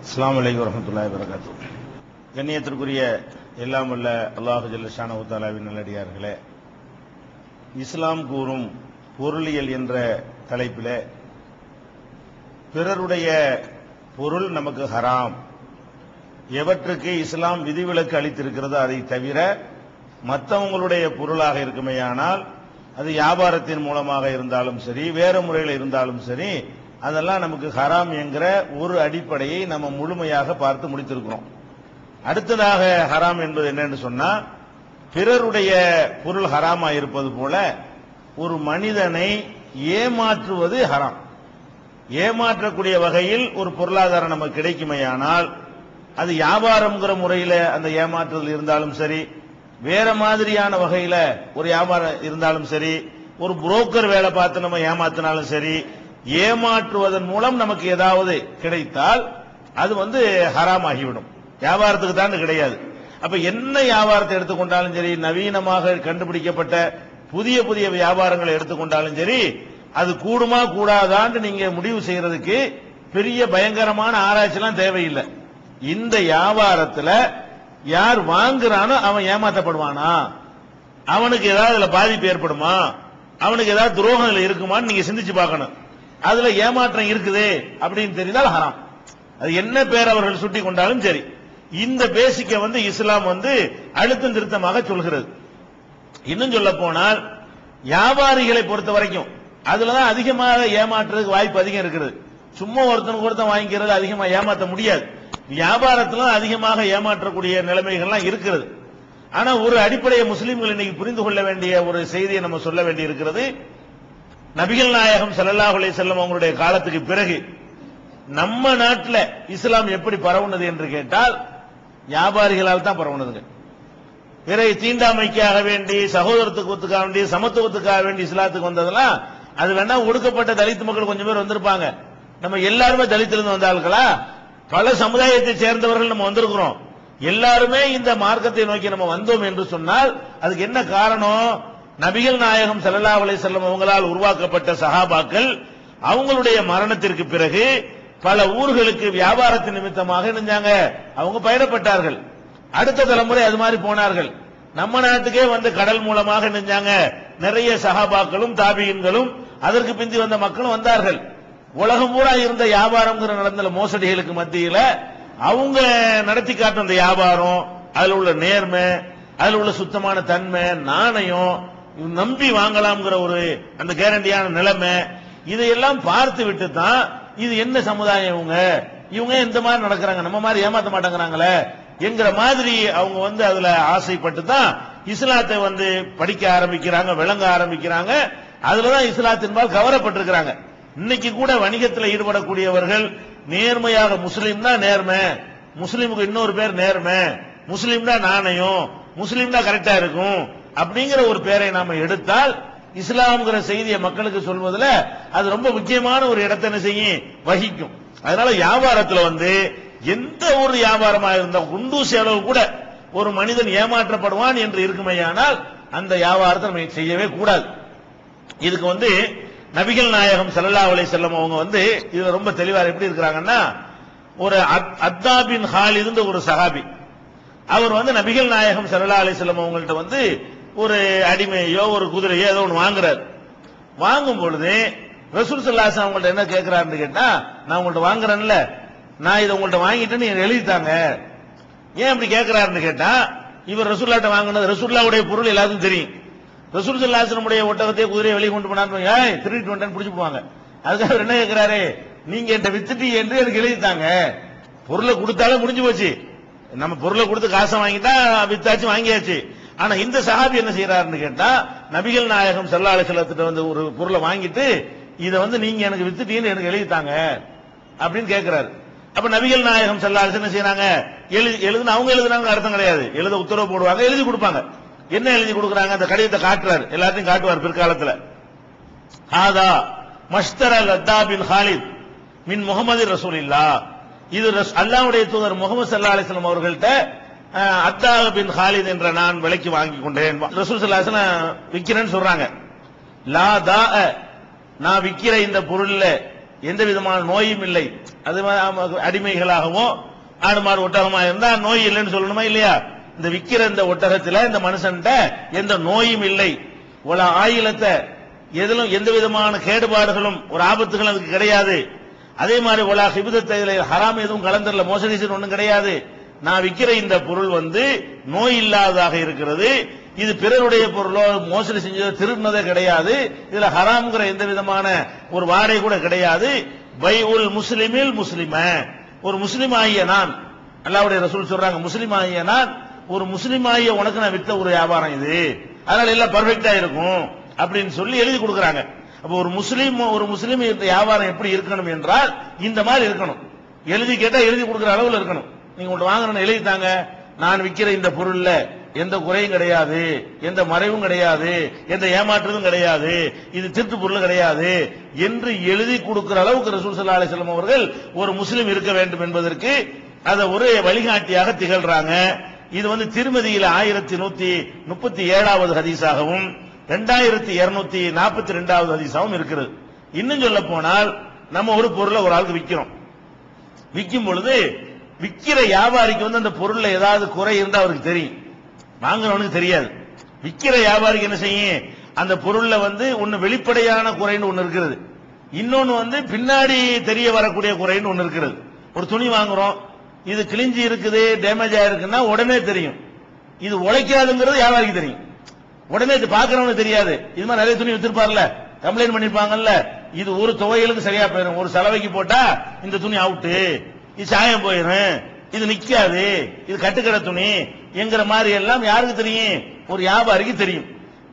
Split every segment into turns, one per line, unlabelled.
அஸ்ஸலாமு அலைக்கும் வரஹ்மத்துல்லாஹி வபரகாத்துஹு. கண்ணியத்திற்குரிய எல்லாம் வல்ல அல்லாஹு ஜல்ல ஷானஹு தஆலாவின் நல்லடியார்களே, இஸ்லாம் கூறும் பொருளியல் என்ற தலைப்பிலே பிறருடைய பொருள் நமக்கு ஹராம், எவற்றுக்கு இஸ்லாம் விதிவிலக்கு அளித்திருக்கிறதோ அதை தவிர மற்றவங்களுடைய பொருளாக இருக்குமேயானால் அது வியாபாரத்தின் மூலமாக இருந்தாலும் சரி, வேறு முறையில் இருந்தாலும் சரி, அதெல்லாம் நமக்கு ஹராம் என்கிற ஒரு அடிப்படையை நம்ம முழுமையாக பார்த்து முடித்திருக்கிறோம். அடுத்ததாக ஹராம் என்பது என்னன்னு சொன்னா, பிறருடைய பொருள் ஹராமா இருப்பது போல ஒரு மனிதனை ஏமாற்றுவது ஹராம். ஏமாற்றக்கூடிய வகையில் ஒரு பொருளாதாரம் நமக்கு கிடைக்குமையானால் அது வியாபாரம்ங்கிற முறையில் அந்த ஏமாற்றுதல் இருந்தாலும் சரி, வேற மாதிரியான வகையில ஒரு வியாபாரம் இருந்தாலும் சரி, ஒரு புரோக்கர் வேலை பார்த்து நம்ம ஏமாத்தினாலும் சரி, ஏமாற்றுவதன் மூலம் நமக்கு ஏதாவது கிடைத்தால் அது ஹராம் ஆகிவிடும். வியாபாரத்துக்கு தான் கிடையாது. அப்ப என்ன வியாபாரத்தை எடுத்துக்கொண்டாலும் சரி, நவீனமாக கண்டுபிடிக்கப்பட்ட புதிய புதிய வியாபாரங்களை எடுத்துக்கொண்டாலும் சரி, அது கூடுமா கூடாதான்னு நீங்க முடிவு செய்யறதுக்கு பெரிய பயங்கரமான ஆராய்ச்சிலாம் தேவையில்லை. இந்த வியாபாரத்துல யார் வாங்குறானோ அவன் ஏமாற்றப்படுவானா, அவனுக்கு ஏதாவது பாதிப்பு ஏற்படுமா, அவனுக்கு ஏதாவது துரோகம் இருக்குமான்னு நீங்க சிந்திச்சு பார்க்கணும். அதுல ஏமாற்றம் இருக்குது அப்படின்னு தெரிந்தால் ஹராம். அது என்ன பேர் அவர்கள் சுட்டி கொண்டாலும் சரி, இந்த பேசிக்க இஸ்லாம் அழுத்தம் திருத்தமாக சொல்கிறது. இன்னும் சொல்ல போனால் வியாபாரிகளை பொறுத்த வரைக்கும் அதுலதான் அதிகமாக ஏமாற்றுறதுக்கு வாய்ப்பு அதிகம் இருக்கிறது. சும்மா ஒருத்தன் வாங்கிக்கிறது அதிகமா ஏமாற்ற முடியாது. வியாபாரத்துல அதிகமாக ஏமாற்றக்கூடிய நிலைமைகள்லாம் இருக்கிறது. ஆனா ஒரு அடிப்படையை முஸ்லிம்கள் இன்னைக்கு புரிந்து கொள்ள வேண்டிய ஒரு செய்தியை நம்ம சொல்ல வேண்டி இருக்கிறது. நபிகள் நாயகம் ஸல்லல்லாஹு அலைஹி வஸல்லம் அவங்களுடைய காலத்துக்கு பிறகு நம்ம நாட்டில் இஸ்லாம் எப்படி பரவுனது என்று கேட்டால் வியாபாரிகளால் தான் பரவுனது. பிறகு தீண்டாமைக்காக வேண்டி, சகோதரத்துவத்துக்காக வேண்டி, சமத்துவத்துக்காக வேண்டி இஸ்லாத்துக்கு வந்ததெல்லாம் அது வேணா ஒடுக்கப்பட்ட தலித் மக்கள் கொஞ்சம் பேர் வந்திருப்பாங்க. நம்ம எல்லாருமே தலித்திலிருந்து வந்தார்களா? பல சமுதாயத்தை சேர்ந்தவர்கள் நம்ம வந்திருக்கிறோம். எல்லாருமே இந்த மார்க்கத்தை நோக்கி நம்ம வந்தோம் என்று சொன்னால் அதுக்கு என்ன காரணம்? நபிகள் நாயகம் ஸல்லல்லாஹு அலைஹி வஸல்லம் அவங்களால் உருவாக்கப்பட்ட சஹாபாக்கள் அவங்களுடைய மரணத்திற்கு பிறகு பல ஊர்களுக்கு வியாபாரத்தின் நிமித்தமாக அவங்க பயணப்பட்டார்கள். அடுத்த தலைமுறை அது மாதிரி போனார்கள். நம்ம நாட்டுக்கே கடல் மூலமாக நிறைய சஹாபாக்களும் தாபியின்களும் அதற்கு பிந்தி வந்த மக்களும் வந்தார்கள். உலகம் பூரா இருந்த வியாபாரம் நடந்த மோசடிகளுக்கு மத்தியில அவங்க நடத்தி காட்டும் அந்த வியாபாரம், அதுல உள்ள நேர்மை, அதுல உள்ள சுத்தமான தன்மை, நாணயம், நம்பி வாங்கலாம்ங்கிற ஒரு அந்த கேரண்டியான நிலைமை, இதையெல்லாம் பார்த்து விட்டு தான் இது என்ன சமுதாயம், இவங்க இந்த மாதிரி நடக்கிறாங்க, நம்ம மாதிரி ஏமாத்த மாட்டேங்கிறாங்களே என்கிற மாதிரி அவங்க அதுல ஆசைப்பட்டு தான் இஸ்லாத்தை படிக்க ஆரம்பிக்கிறாங்க, விளங்க ஆரம்பிக்கிறாங்க. அதுலதான் இஸ்லாத்தின்பால் கவரப்பட்டிருக்கிறாங்க. இன்னைக்கு கூட வணிகத்தில் ஈடுபடக்கூடியவர்கள் நேர்மையாக முஸ்லீம் தான் நேர்மை, முஸ்லீமுக்கு இன்னொரு பேர் நேர்மை, முஸ்லீம் தான் நாணயம், முஸ்லீம் தான் கரெக்டா இருக்கும் அப்படிங்கிற ஒரு பேரை நாம எடுத்தால் இஸ்லாம்ங்கிற செய்தியை மக்களுக்கு சொல்வதில் அது ரொம்ப முக்கியமான ஒரு இடத்தை என்ன செய்யும், வகிக்கும். அதனால வியாபாரத்தில் எந்த ஒரு வியாபாரமா இருந்த குண்டூசி அளவு கூட ஒரு மனிதன் ஏமாற்றப்படுவான் என்று இருக்குமையானால் அந்த வியாபாரத்தை நம்ம செய்யவே கூடாது. இதுக்கு நபிகள் நாயகம் ஸல்லல்லாஹு அலைஹி வஸல்லம் அவங்க இதுல ரொம்ப தெளிவா எப்படி இருக்கிறாங்கன்னா, ஒரு அத்தா பின் ஹாலித் ஒரு சஹாபி, அவர் நபிகள் நாயகம் ஸல்லல்லாஹு அலைஹி வஸல்லம் அவங்கள்ட்ட ஒரு அடிமையோ ஒரு குதிரையோ ஏதோ ஒன்று வாங்குறாரு. வாங்கும் பொழுது ரசூல் ஸல்லல்லாஹு அலைஹி வஸல்லம் அவங்கள்ட்ட என்ன கேட்கிறாருன்னு கேட்டா, நான் உங்கள்ட்ட வாங்குறேன்ல, நான் இதை உங்கள்ட்ட வாங்கிட்டேன்னு எழுதிட்டாங்க. ஏன் அப்படி கேட்கிறாருன்னு கேட்டா, இவர் ரசூல்லாட்ட வாங்கினது ரசூல்லாவுடைய பொருள் எல்லாருக்கும் தெரியும். ரசூல் ஸல்லல்லாஹு அலைஹி வஸல்லம் ஒட்டகத்தை குதிரையை வெளியே கொண்டு போனாரு, திருடிட்டு வந்துட்டேன்னு பிடிச்சு போவாங்க. அதுக்காக என்ன கேட்கிறாரு, நீங்க என்கிட்ட வித்துட்டு என்று எனக்கு எழுதிட்டாங்க, பொருளை கொடுத்தாலும் முடிஞ்சு போச்சு, நம்ம பொருளை கொடுத்து காசை வாங்கிட்டா வித்தாச்சு வாங்கியாச்சு. ஆனா இந்த சஹாபி என்ன செய்யறாருன்னு கேட்டா, நபிகள் நாயகம் ஸல்லல்லாஹு அலைஹி வஸல்லம் ஒரு பொருளை வாங்கிட்டு இதை நீங்க எனக்கு வித்துட்டீங்கன்னு எனக்கு எழுதிட்டாங்க அப்படின்னு கேட்கிறாரு. அப்ப நபிகள் நாயகம் ஸல்லல்லாஹு அலைஹி வஸல்லம் என்ன செய்யறாங்க, எழுதுன அவங்க எழுதுனாங்க அர்த்தம் கிடையாது, எழுத உத்தரவு போடுவாங்க, எழுதி கொடுப்பாங்க. என்ன எழுதி கொடுக்கறாங்க, அந்த கடிதத்தை காட்டுறாரு, எல்லாத்தையும் காட்டுவார் பிற்காலத்துல. ஆதா மஷ்தரல் அத்தா பின் ஹாலித் மின் முஹம்மது ரசூலில்லாஹ், இது அல்லாஹ்வுடைய தூதர் முஹம்மது ஸல்லல்லாஹு அலைஹி வஸல்லம் அவர்கள்ட்ட அத்தா பின் ஹாலித் என்ற நான் விலைக்கு வாங்கி கொண்டேன். ரசூல் ஸல்லல்லாஹு அலைஹி வஸல்லம் விக்கிறேன்னு சொல்றாங்க. லா தா, நான் விக்கிற இந்த பொருள்ல எந்த விதமான நோயும் இல்லை. அது அடிமைகளாகவோ ஆடு மாடு ஒட்டகமா இருந்தா நோய் இல்லைன்னு சொல்லணுமா இல்லையா? இந்த விக்கிற இந்த ஒட்டகத்துல இந்த மனுஷன்ட்ட எந்த நோயும் இல்லை. உல ஆயிலத்தை எதிலும் எந்த விதமான கேடுபாடுகளும் ஒரு ஆபத்துகளும் அதுக்கு கிடையாது. அதே மாதிரி உலா ஹிபுதத்தை ஹராம் எதுவும் கலந்துடல, மோசடி ஒன்றும் கிடையாது. நான் விற்கிற இந்த பொருள் நோய் இல்லாததாக இருக்கிறது. இது பிறருடைய பொருளோ மோசடி செஞ்சதோ திருடினதே கிடையாது. இதுல ஹராம்ங்கிற எந்த விதமான ஒரு வாடகை கூட கிடையாது. பை உல் முஸ்லிமில் முஸ்லிம, ஒரு முஸ்லிம் ஆகிய நான், அல்லாஹ்வுடைய ரசூல் சொல்றாங்க, முஸ்லிம் ஆகிய நான், ஒரு முஸ்லிம் ஆகிய உனக்கு நான் வித்த ஒரு வியாபாரம் இது, அதனால எல்லாம் பர்ஃபெக்டா இருக்கும் அப்படின்னு சொல்லி எழுதி கொடுக்கறாங்க. அப்ப ஒரு முஸ்லீம் வியாபாரம் எப்படி இருக்கணும் என்றால் இந்த மாதிரி இருக்கணும். எழுதி கேட்டா எழுதி கொடுக்கிற அளவுல இருக்கணும். நீங்க உங்கள்ட்ட வாங்கணும், எழுதித்தாங்க, நான் விற்கிற இந்த பொருள்ல எந்த குறையும் கிடையாது, எந்த மறைவும் கிடையாது, எந்த ஏமாற்றுவதும் கிடையாது, இது திருட்டு பொருள் கிடையாது என்று எழுதி கொடுக்கிற அளவுக்கு ரசூல் ஸல்லல்லாஹு அலைஹி வஸல்லம் அவர்கள் ஒரு முஸ்லிம் இருக்க வேண்டும் என்பதற்கு அதை ஒரு வழிகாட்டியாக திகழ்றாங்க. இது திருமதியில 1137வது ஹதீஸாகவும் 2242வது ஹதீஸாகவும் இருக்கிறது. இன்னும் சொல்ல போனால் நம்ம ஒரு பொருளை ஒரு ஆளுக்கு விற்கிறோம். விற்கும் பொழுது விற்கிற வியாபாரிக்கு அந்த பொருள்ல ஏதாவது குறை இருந்தா அவருக்கு தெரியும், வாங்குறவனுக்கு தெரியாது. விற்கிற வியாபாரிக்கு என்ன செய்யும், அந்த பொருள்ல ஒன்னு வெளிப்படையான குறைன்னு ஒன்னு இருக்கிறது, இன்னொன்னு பின்னாடி தெரிய வரக்கூடிய குறைன்னு ஒன்னு இருக்கிறது. ஒரு துணி வாங்குறோம், இது கிழிஞ்சி இருக்குது, டேமேஜ் ஆயிருக்குன்னா உடனே தெரியும். இது உழைக்காதுங்கிறது வியாபாரிக்கு தெரியும், உடனே இது பாக்குறவனுக்கு தெரியாது. இது மாதிரி நிறைய துணி வித்திருப்பார்ல, கம்ப்ளைண்ட் பண்ணிருப்பாங்கல்ல, இது ஒரு துவையலுக்கு சரியா போயிடும், ஒரு சலவைக்கு போட்டா இந்த துணி அவுட்டு, இது சாயம் போயிடும், இது நிக்காது, இது கட்டுக்கடை துணி என்கிற மாதிரி எல்லாம் யாருக்கு தெரியும், ஒரு வியாபாரிக்கு தெரியும்.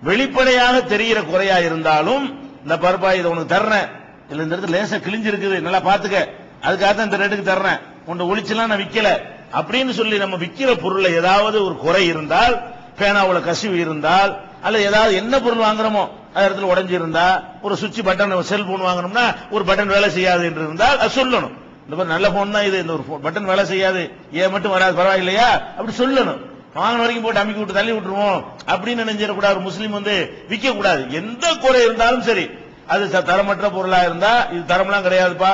வெளிப்படையாக தெரிகிற குறையா இருந்தாலும் இந்த பருப்பா இதை உனக்கு தர்றேன், இல்ல இந்த இடத்துல லேசா கிழிஞ்சிருக்குது நல்லா பாத்துக்க, அதுக்காக தான் இந்த ரேட்டுக்கு தர்றேன், உன்னை ஒளிச்செல்லாம் நான் விக்கல அப்படின்னு சொல்லி நம்ம விக்கிற பொருள்ல ஏதாவது ஒரு குறை இருந்தால், பேனாவுல கசிவு இருந்தால், அல்ல ஏதாவது என்ன பொருள் வாங்குறோமோ அந்த இடத்துல உடஞ்சி இருந்தா, ஒரு சுவிட்ச் பட்டன் செல்போன் வாங்கணும்னா ஒரு பட்டன் வேலை செய்யாது என்று இருந்தால் அது சொல்லணும். இந்த மாதிரி நல்ல போன் தான் இது, இந்த ஒரு பட்டன் வேலை செய்யாது, ஏன் மட்டும் வராது பரவாயில்லையா அப்படி சொல்லணும். வாங்கின வரைக்கும் போட்டு அமைக்கி விட்டு தள்ளி விட்டுருவோம் அப்படின்னு நினைஞ்சிடக்கூடாது. ஒரு முஸ்லீம் விற்க கூடாது. எந்த குறை இருந்தாலும் சரி, அது தரமற்ற பொருளா இருந்தா இது தரம்லாம் கிடையாதுப்பா,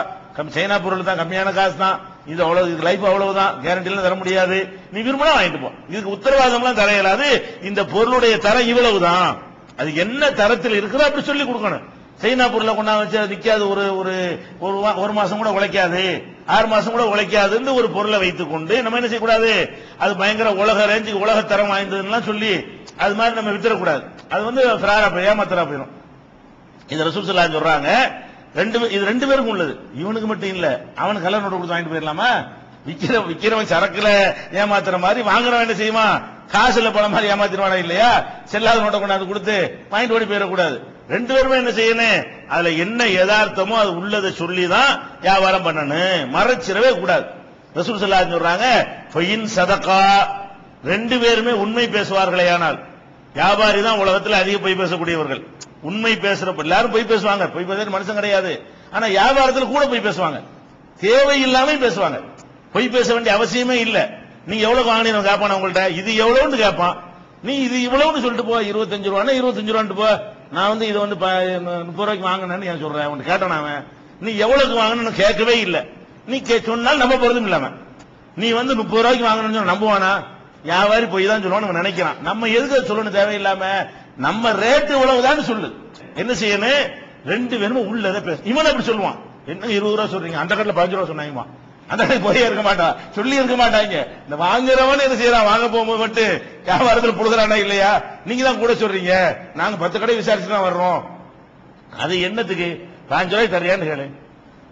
சைனா பொருள் தான், கம்மியான காசு தான், இது அவ்வளவு, இது லைஃப் அவ்வளவுதான், கேரண்டிலாம் தர முடியாது, நீ விரும்பினா வாங்கிட்டு போ, இதுக்கு உத்தரவாதம்லாம் தர இயலாது, இந்த பொருளுடைய தரம் இவ்வளவுதான், அது என்ன தரத்தில் இருக்குதோ அப்படி சொல்லி கொடுக்கணும். சைனா பொருளை கொண்டா வச்சு நிக்காது, ஒரு மாசம் கூட உழைக்காது, 6 மாசம் கூட உழைக்காதுன்னு ஒரு பொருளை வைத்துக் கொண்டு நம்ம என்ன செய்யக்கூடாது, அது பயங்கர உலக ரேஞ்சுக்கு உலக தரம் வாய்ந்ததுன்னா சொல்லி அது மாதிரி நம்ம வித்துறக்கூடாது. அது ஃபிராரா போய் ஏமாத்தரா போயிடும். இது ரசூல் ஸல்லல்லாஹு அலைஹி சொல்றாங்க, இது ரெண்டு பேருக்கும் உள்ளது, இவனுக்கு மட்டும் இல்ல, அவனுக்கு கலர் நோட்டு கொடுத்து வாங்கிட்டு போயிடலாமா? விக்கிறவன் சரக்குல ஏமாத்துற மாதிரி வாங்குறவன் என்ன செய்யுமா, காசுல பணம் மாதிரி ஏமாத்திடுவானா இல்லையா? செல்லாத நோட்டை கொண்டாந்து கொடுத்து வாங்கிட்டு ஓடி போயிடக்கூடாது. ரெண்டு பேருமே என்ன செய்யணும், அதுல என்ன யதார்த்தமோ அது உள்ளதை சொல்லிதான் வியாபாரம் பண்ணணும், மறைச்சிடவே கூடாது. ரசூல் ஸல்லல்லாஹு அலைஹி சொல்றாங்க, ஃபயின் சதகா, ரெண்டு பேருமே உண்மை பேசுவார்களேயானால், வியாபாரி தான் உலகத்தில் அதிக பொய் பேசக்கூடியவர்கள். உண்மை பேசுறப்ப எல்லாரும் பொய் பேசுவாங்க, பொய் பேசுறது மனுஷன் கிடையாது, ஆனா வியாபாரத்தில் கூட பொய் பேசுவாங்க, தேவையில்லாம பேசுவாங்க. பொய் பேச வேண்டிய அவசியமே இல்ல. நீங்க எவ்வளவு வாங்கினீங்க கேட்பான் உங்கள்ட்ட, இது எவ்வளவுன்னு கேட்பான், நீ இது இவ்வளவுன்னு சொல்லிட்டு போ, 25 ரூபான்னா 25 ரூபான்ட்டு போ, நான் இது 30 ரூபாய்க்கு வாங்கினேன்னு நான் சொல்றேன், அவன் கேட்டான், அவன் நீ எவ்வளவுக்கு வாங்கணும்னு கேட்கவே இல்லை, நீ சொன்னால் நம்ப போறதும் இல்லாம, நீ 30 ரூபாய்க்கு வாங்கணும்னு நம்புவானா? வியாபாரி போய் தான் சொல்லுவான்னு நினைக்கிறான். நம்ம எதுக்கு சொல்லணும் தேவையில்லாம, நம்ம ரேட்டு இவ்வளவுதான் சொல்லு. என்ன செய்யணும், ரெண்டு பேருமே உள்ளதை பேச. இவன் அப்படி சொல்லுவான், என்ன 20 ரூபா சொல்றீங்க, அந்த கடையில் 15 ரூபா சொன்னாங்கம்மா, அந்த கடையில் போய் இருக்க மாட்டான், சொல்லி இருக்க மாட்டாங்க. இந்த வாங்குறவன் என்ன செய்யறான், வாங்க போகும்போது மட்டும் வியாபாரத்தில் புடுகிறானா இல்லையா, நீங்க தான் கூட சொல்றீங்க, நாங்க 10 கடை விசாரிச்சு தான் வர்றோம், அது என்னத்துக்கு 15 ரூபாய்க்கு தர்றியான்னு கேளு,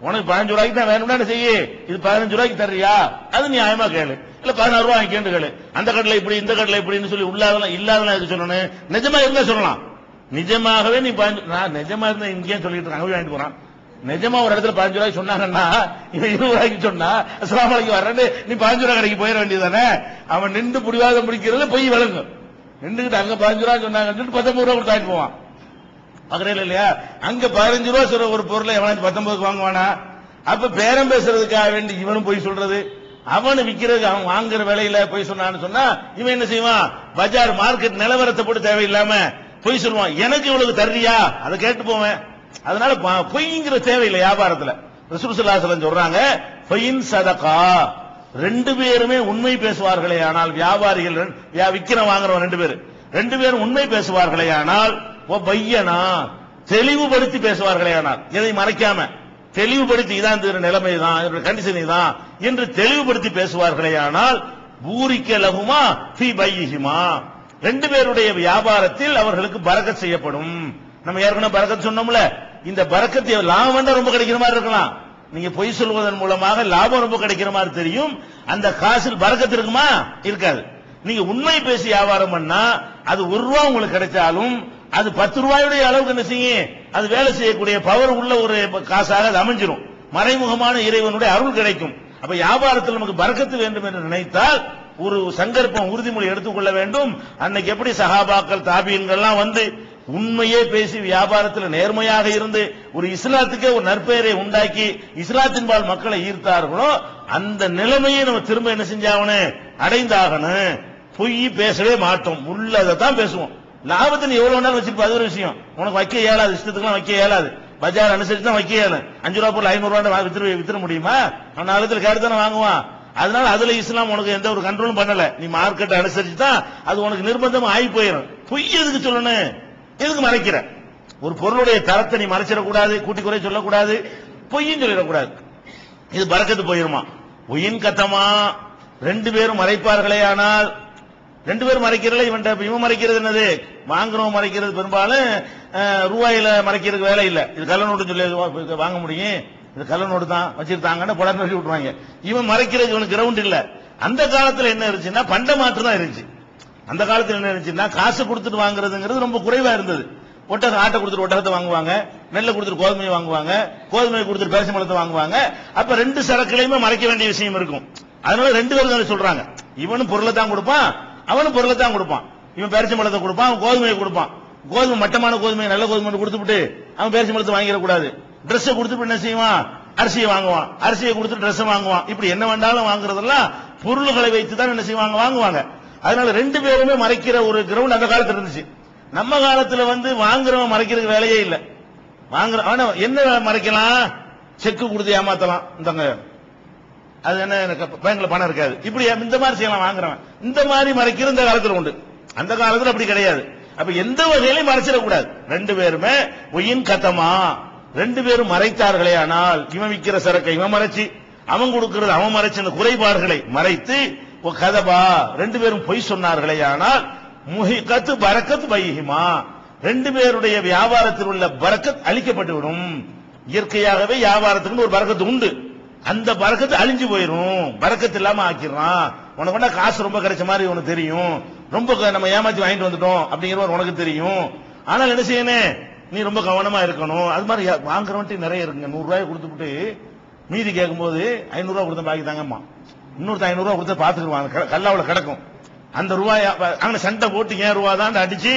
உனக்கு 15 ரூபாய்க்கு தான் வேணும்னா என்ன செய்ய, இது 15 ரூபாய்க்கு தர்றியா, அது நியாயமா கேளு, இல்ல 16 ரூபாய் வாங்கிக்கேன்னு கேளு. அந்த கடையில் இப்படி இந்த கடையில் இப்படின்னு சொல்லி இல்லாதெல்லாம் எதுக்கு சொல்லணும், நிஜமா இருந்தா சொல்லலாம். நிஜமாகவே நீ நான் நிஜமா இருந்தா இங்கேயும் சொல்லிட்டு அங்கே வாங்கிட்டு போறான், நிஜமா ஒரு இடத்துல 15 ரூபாய்க்கு சொன்னாங்கன்னா இவன் 20 ரூபாய்க்கு சொன்னா அஸ்ஸலாமு அலைக்கும் வரேன்னு நீ 15 ரூபாய் கடைக்கு போயிட வேண்டியதானே. அவன் நின்று புடிவாதம் முடிக்கிறதுல போய் விளங்கும், நின்றுகிட்டு அங்க 15 ரூபாய் சொன்னாங்க 19 ரூபாய் கொடுத்து வாங்கிட்டு போவான். பாக்குறேன் இல்லையா, அங்க 15 ரூபாய் சொல்ற ஒரு பொருளை எவனாச்சும் 19 வாங்குவானா? அப்ப பேரம் பேசுறதுக்காக வேண்டி இவனும் போய் சொல்றது, அவனு விக்கிறதுக்கு அவன் வாங்குற விலையில போய் சொன்னான்னு சொன்னா இவன் என்ன செய்வான், பஜார் மார்க்கெட் நிலவரத்தை போட்டு தேவையில்லாம போய் சொல்லுவான், எனக்கு இவ்வளவு தர்றியா அதை கேட்டு போவேன். அதனால பொய்ங்கிற தேவையில்லை வியாபாரத்துல. ரசூல் ஸல்லல்லாஹு அலைஹி வஸல்லம் சொல்றாங்க, ஃபைன் சதகா, ரெண்டு பேருமே உண்மை பேசுவார்களே ஆனால், வியாபாரிகள் விக்கிர வாங்குறவங்க ரெண்டு பேரும் உண்மை பேசுவார்களே ஆனால், பையனா தெளிவுபடுத்தி பேசுவார்களே ஆனால், எதை மறைக்காம தெளிவுபடுத்தி இதான் நிலைமை தான் கண்டிஷன் தான் என்று தெளிவுபடுத்தி பேசுவார்களே ஆனால், பூரிக்க லகுமா ஃபீ பையிஹிமா, ரெண்டு பேருடைய வியாபாரத்தில் அவர்களுக்கு பரக்கத் செய்யப்படும். நம்ம ஏற்கனவே பரக்கத் சொன்னோம்ல, இந்த பரக்கத் லாபம் தான் ரொம்ப கிடைக்கிற மாதிரி இருக்கலாம். நீங்க பொய் சொல்வதன் மூலமாக லாபம் ரொம்ப கிடைக்கிற மாதிரி தெரியும், அந்த காசில் பரக்கத் இருக்குமா? இருக்காது. நீங்க உண்மை பேசி வியாபாரம் பண்ணா அது ₹1 உங்களுக்கு கிடைச்சாலும் அது ₹10 அளவுக்கு என்ன செய்யும், அது வேலை செய்யக்கூடிய பவர் உள்ள ஒரு காசாக அது அமைஞ்சிரும். மறைமுகமான இறைவனுடைய அருள் கிடைக்கும். அப்ப வியாபாரத்தில் நமக்கு பரக்கத்து வேண்டும் என்று நினைத்தால் ஒரு சங்கல்பம், உறுதிமொழி எடுத்துக்கொள்ள வேண்டும். அன்னைக்கு எப்படி சஹாபாக்கள் தாபீன்கள்லாம் வந்து உண்மையே பேசி வியாபாரத்தில் நேர்மையாக இருந்து ஒரு இஸ்லாத்துக்கே ஒரு நற்பெயரை உண்டாக்கி இஸ்லாத்தின்பால் மக்களை ஈர்த்தார்களோ, அந்த நிலைமையை நம்ம திரும்ப என்ன செஞ்சாகணும், அடைந்தாகணும். பொய் பேசவே மாட்டோம், உள்ளதை தான் பேசுவோம். லாபத்தை எவ்வளவு வேணாலும் வச்சிருப்ப, அது ஒரு விஷயம். உனக்கு வைக்க இயலாது, இஷ்டத்துக்குலாம் வைக்க இயலாது, பஜார் அனுசரிச்சு தான் வைக்க இயலும். ₹5 பொருள் ₹500 வித்துற முடியுமா? அவன் நாளத்தில் கேட்டு தானே வாங்குவான். அதனால அதுல இஸ்லாம் உனக்கு எந்த ஒரு கண்ட்ரோலும் பண்ணல. நீ மார்க்கெட் அனுசரிச்சு தான் அது உனக்கு நிர்பந்தம் ஆகி போயிடும். பொய் எதுக்கு சொல்லணும், எதுக்கு மறைக்கிற? ஒரு பொருளுடைய தரத்தை நீ மறைச்சிடக்கூடாது, கூட்டி குறை சொல்லக்கூடாது, பொய்யும் சொல்லிடக்கூடாது. இது பரக்கத்து போயிருமா? பொய்யின் கத்தமா ரெண்டு பேரும் மறைப்பார்களே ஆனால், ரெண்டு பேரும் மறைக்கிறல, இவன் மறைக்கிறது என்னது, வாங்குறவன் மறைக்கிறது பெரும்பாலும் ரூபாயில மறைக்கிறதுக்கு வேலை இல்ல. இது கள்ள நோட்டு சொல்லி வாங்க முடியும், இது கள்ள நோட்டு தான் வச்சிருக்காங்கன்னு புலன் வச்சு விட்டுருவாங்க. இவன் மறைக்கிறது இவனுக்கு கிரவுண்ட் இல்ல. அந்த காலத்துல என்ன இருந்துச்சுன்னா பண்ட மாற்று தான் இருந்துச்சு. அந்த காலத்துல என்ன இருந்துச்சுன்னா காசு கொடுத்துட்டு வாங்குறதுங்கிறது ரொம்ப குறைவா இருந்தது. ஒட்டகம் ஆட்டை கொடுத்துட்டு ஒட்டகத்தை வாங்குவாங்க, நெல்லை கொடுத்துட்டு கோதுமையை வாங்குவாங்க, கோதுமையை கொடுத்துட்டு பேரிச்சம்பழத்தை வாங்குவாங்க. அப்ப ரெண்டு சரக்குலையுமே மறைக்க வேண்டிய விஷயம் இருக்கும். அதனால ரெண்டு பேரும் சொல்றாங்க, இவனும் பொருளை தான் கொடுப்பான், அவனும் பொருளை தான் கொடுப்பான். இவன் பேரிச்சம்பழத்தை கொடுப்பான், அவன் கோதுமையை கொடுப்பான். கோதுமை மட்டமான கோதுமை நல்ல கோதுமை கொடுத்துட்டு அவன் பேரிச்சம்பழத்தை வாங்கிடக்கூடாது. டிரெஸ் கொடுத்துட்டு என்ன செய்வான், அரிசியை வாங்குவான், அரிசியை கொடுத்துட்டு டிரெஸ் வாங்குவான். இப்படி என்ன வேண்டாலும் வாங்குறதெல்லாம் பொருள்களை வைத்து தான் என்ன செய்வாங்க, வாங்குவாங்க. அதனால ரெண்டு பேருமே மறைக்கிற ஒரு கிரவுண்ட் அந்த காலத்துல இருந்துச்சு. நம்ம காலத்துல வாங்குறவன் மறைக்கிறதுக்கு வேலையே இல்ல. வாங்குற என்ன மறைக்கலாம், செக்கு கொடுத்து ஏமாத்தலாம், இந்தங்க அது என்ன பேங்க்ல பணம் இருக்காது, இப்படி இந்த மாதிரி செய்யலாம் வாங்குறவன். இந்த மாதிரி மறைக்கிற இந்த காலத்துல உண்டு, அந்த காலத்துல அப்படி கிடையாது. அப்ப எந்த வகையிலையும் மறைச்சிடக்கூடாது. ரெண்டு பேருமே ஒயின் கத்தமா, ரெண்டு பேரும் மறைத்தார்களே ஆனால், இவன் விற்கிற சரக்கை இவன் மறைச்சு, அவன் கொடுக்கிறது அவன் மறைச்சு, அந்த குறைபாடுகளை மறைத்து கதபா ரெண்டு பேரும் பொய் சொன்னார்களே ஆனால், முஹிகத்து பரக்கத் பைஹிமா, ரெண்டு பேருடைய வியாபாரத்தில் உள்ள பரக்கத் அழிக்கப்பட்டுவிடும். இயற்கையாகவே வியாபாரத்துக்கு ஒரு பரக்கத்து உண்டு, அந்த பரக்கத்து அழிஞ்சு போயிடும், பரக்கத்து இல்லாம ஆக்கிடுறான். உனக்கு காசு ரொம்ப கிடைச்ச மாதிரி உனக்கு தெரியும், ரொம்ப நம்ம ஏமாத்தி வாங்கிட்டு வந்துட்டோம் அப்படிங்கிற உனக்கு தெரியும். ஆனால் என்ன செய்யணும், நீ ரொம்ப கவனமா இருக்கணும். அது மாதிரி வாங்குறவன்ட்டு நிறைய இருக்குங்க. ₹100 கொடுத்துட்டு மீதி கேட்கும் போது ₹500 கொடுத்த பாக்கி தாங்கம்மா, இன்னொருத்த ₹500 கொடுத்த பாத்துக்குவாங்க, கல்லாவுல கிடக்கும். அந்த ரூபாய் அங்க சண்டை போட்டு ஏன் ரூபா தான் அடிச்சு